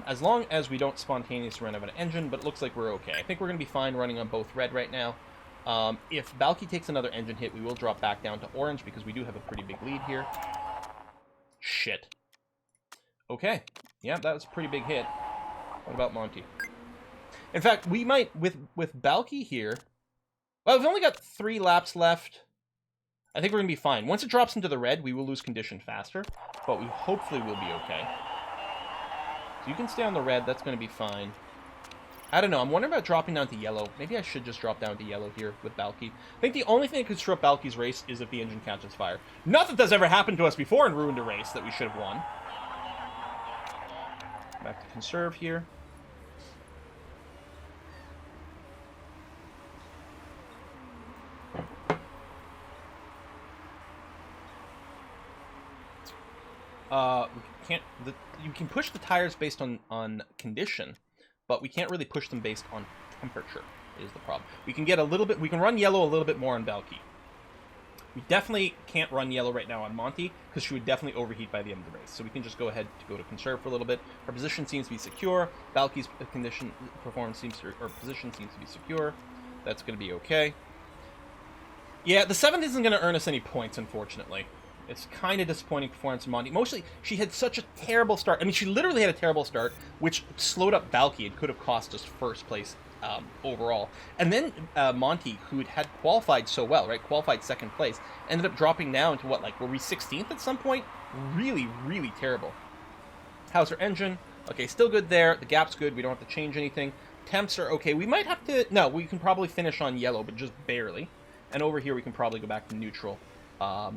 As long as we don't spontaneously run out of an engine, but it looks like we're okay. I think we're going to be fine running on both red right now. If Balky takes another engine hit, we will drop back down to orange because we do have a pretty big lead here. Shit. Okay. Yeah, that was a pretty big hit. What about Monty? In fact, we might, with Balky here... Well, we've only got 3 laps left. I think we're going to be fine. Once it drops into the red, we will lose condition faster, but we hopefully will be okay. So you can stay on the red. That's going to be fine. I don't know. I'm wondering about dropping down to yellow. Maybe I should just drop down to yellow here with Balky. I think the only thing that could disrupt Balky's race is if the engine catches fire. Not that that's ever happened to us before and ruined a race that we should have won. Back to conserve here. You can push the tires based on condition, but we can't really push them based on temperature, is the problem. We can get a little bit, we can run yellow a little bit more on Balky. We definitely can't run yellow right now on Monty, because she would definitely overheat by the end of the race. So we can just go ahead to go to conserve for a little bit. Our position seems to be secure. Balky's position seems to be secure. That's going to be okay. Yeah, the 7th isn't going to earn us any points, unfortunately. It's kind of disappointing performance from Monty. Mostly, she had such a terrible start. I mean, she literally had a terrible start, which slowed up Balky and could have cost us first place overall. And then Monty, who had qualified so well, right? Qualified second place, ended up dropping down to what, like, were we 16th at some point? Really, really terrible. How's our engine? Okay, still good there. The gap's good. We don't have to change anything. Temps are okay. We might have to... No, we can probably finish on yellow, but just barely. And over here, we can probably go back to neutral. Because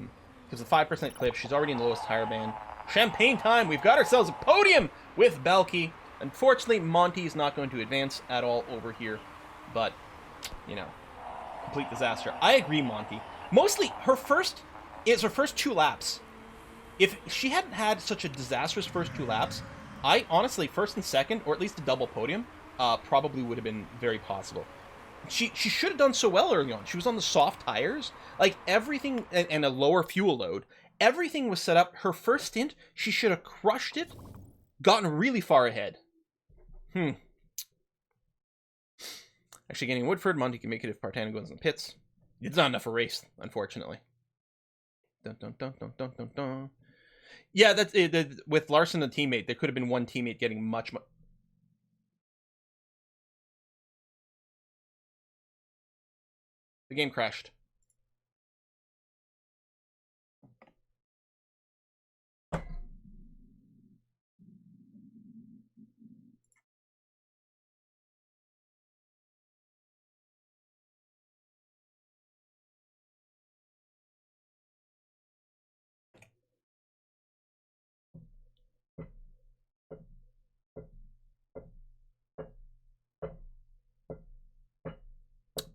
the 5% clip, she's already in the lowest tire band. Champagne time! We've got ourselves a podium with Belky. Unfortunately, Monty is not going to advance at all over here. But, you know, complete disaster. I agree, Monty. Mostly, her first 2 laps. If she hadn't had such a disastrous first 2 laps, I honestly, first and second, or at least a double podium, probably would have been very possible. She should have done so well early on. She was on the soft tires. Like, everything, and a lower fuel load. Everything was set up. Her first stint, she should have crushed it, gotten really far ahead. Actually, getting Woodford, Monty can make it if Partana goes in the pits. It's not enough for a race, unfortunately. Dun, dun, dun, dun, dun, dun, dun. Yeah, that's it. With Larson, the teammate, there could have been one teammate getting much. The game crashed.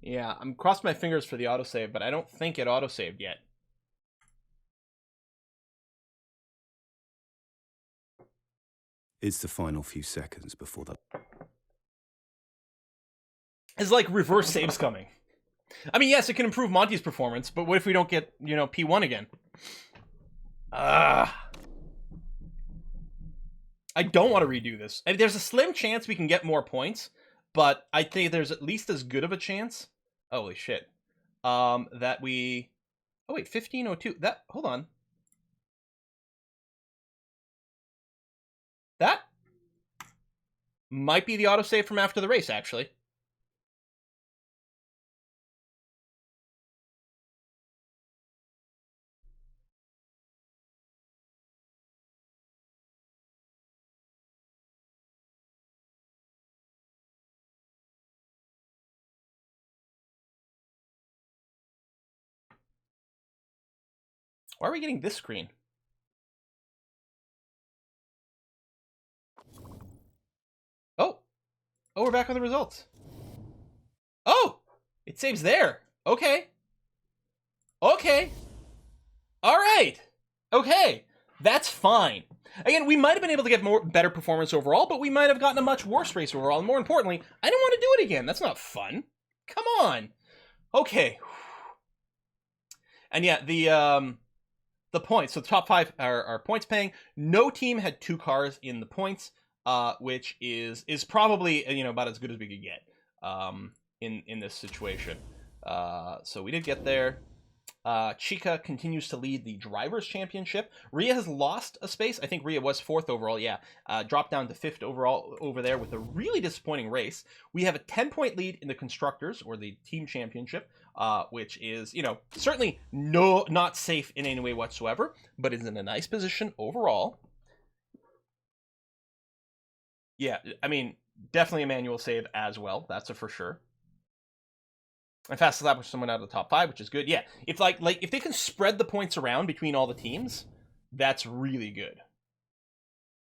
Yeah, I'm crossing my fingers for the autosave, but I don't think it autosaved yet. It's the final few seconds before that. It's like reverse saves coming. I mean, yes, it can improve Monty's performance, but what if we don't get, you know, P1 again? I don't want to redo this. I mean, there's a slim chance we can get more points, but I think there's at least as good of a chance. Holy shit. That we... Oh, wait, 1502. That... Hold on. That might be the autosave from after the race, actually. Why are we getting this screen? Oh. Oh, we're back on the results. Oh! It saves there. Okay. Okay. Alright. Okay. That's fine. Again, we might have been able to get better performance overall, but we might have gotten a much worse race overall. And more importantly, I don't want to do it again. That's not fun. Come on. Okay. And yeah, the points. So the top 5 are points paying. No team had 2 cars in the points, which is probably, you know, about as good as we could get in this situation. So we did get there. Chica continues to lead the Drivers' Championship. Rhea has lost a space. I think Rhea was 4th overall, yeah. Dropped down to 5th overall over there with a really disappointing race. We have a 10-point lead in the Constructors, or the Team Championship, which is, you know, certainly not safe in any way whatsoever, but is in a nice position overall. Yeah, I mean, definitely a manual save as well. That's a for sure. And fastest lap with someone out of the top 5, which is good. Yeah, if like if they can spread the points around between all the teams, that's really good.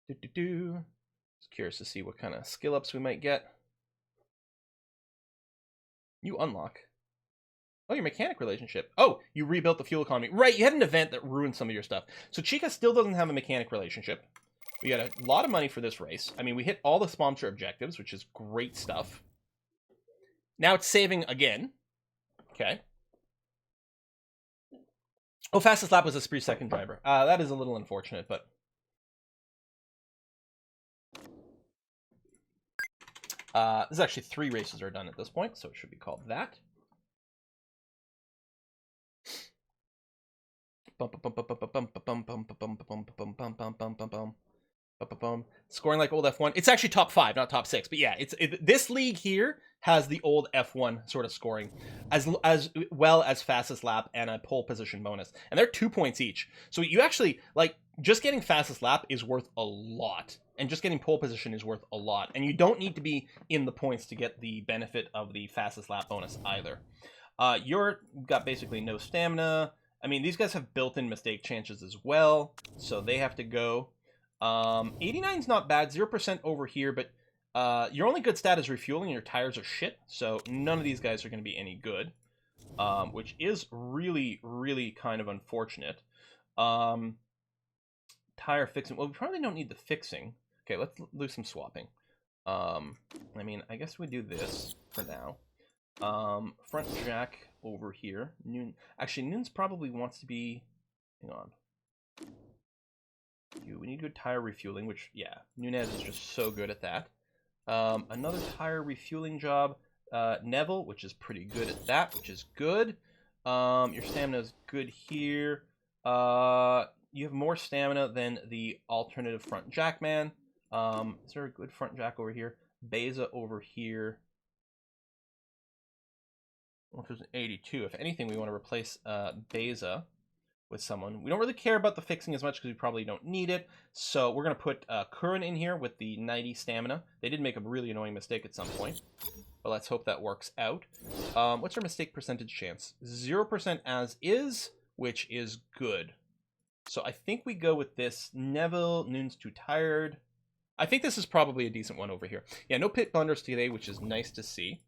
Just curious to see what kind of skill ups we might get. You unlock. Oh, your mechanic relationship. Oh, you rebuilt the fuel economy. Right, you had an event that ruined some of your stuff. So Chica still doesn't have a mechanic relationship. We got a lot of money for this race. I mean, we hit all the sponsor objectives, which is great stuff. Now it's saving again. Okay. Oh, fastest lap was a spree second driver. That is a little unfortunate, but... there's actually 3 races are done at this point, so it should be called that. Scoring like old F1. It's actually top 5, not top 6. But yeah, this league here has the old F1 sort of scoring, as well as fastest lap and a pole position bonus. And they're 2 points each. So you actually, like, just getting fastest lap is worth a lot. And just getting pole position is worth a lot. And you don't need to be in the points to get the benefit of the fastest lap bonus either. You're got basically no stamina. I mean, these guys have built-in mistake chances as well, so they have to go. 89's not bad, 0% over here, but your only good stat is refueling. Your tires are shit, so none of these guys are going to be any good, which is really, really kind of unfortunate. Tire fixing. Well, we probably don't need the fixing. Okay, let's do some swapping. I mean, I guess we do this for now. Front jack over here. Noon. Actually, Noon's probably wants to be. Hang on. We need good tire refueling, which, yeah, Nunez is just so good at that. Another tire refueling job. Neville, which is pretty good at that, which is good. Your stamina is good here. You have more stamina than the alternative front jack man. Is there a good front jack over here? Beza over here. Which was an 82. If anything, we want to replace Beza with someone. We don't really care about the fixing as much because we probably don't need it. So we're going to put Curran in here with the 90 stamina. They did make a really annoying mistake at some point, but let's hope that works out. What's our mistake percentage chance? 0% as is, which is good. So I think we go with this. Neville, Noon's too tired. I think this is probably a decent one over here. Yeah, no pit blunders today, which is nice to see.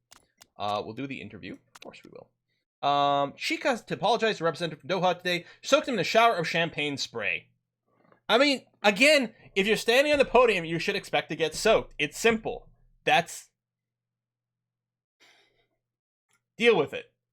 We'll do the interview. Of course we will. Sheik has to apologize to representative from Doha today. Soaked him in a shower of champagne spray. I mean, again, if you're standing on the podium, you should expect to get soaked. It's simple. Deal with it.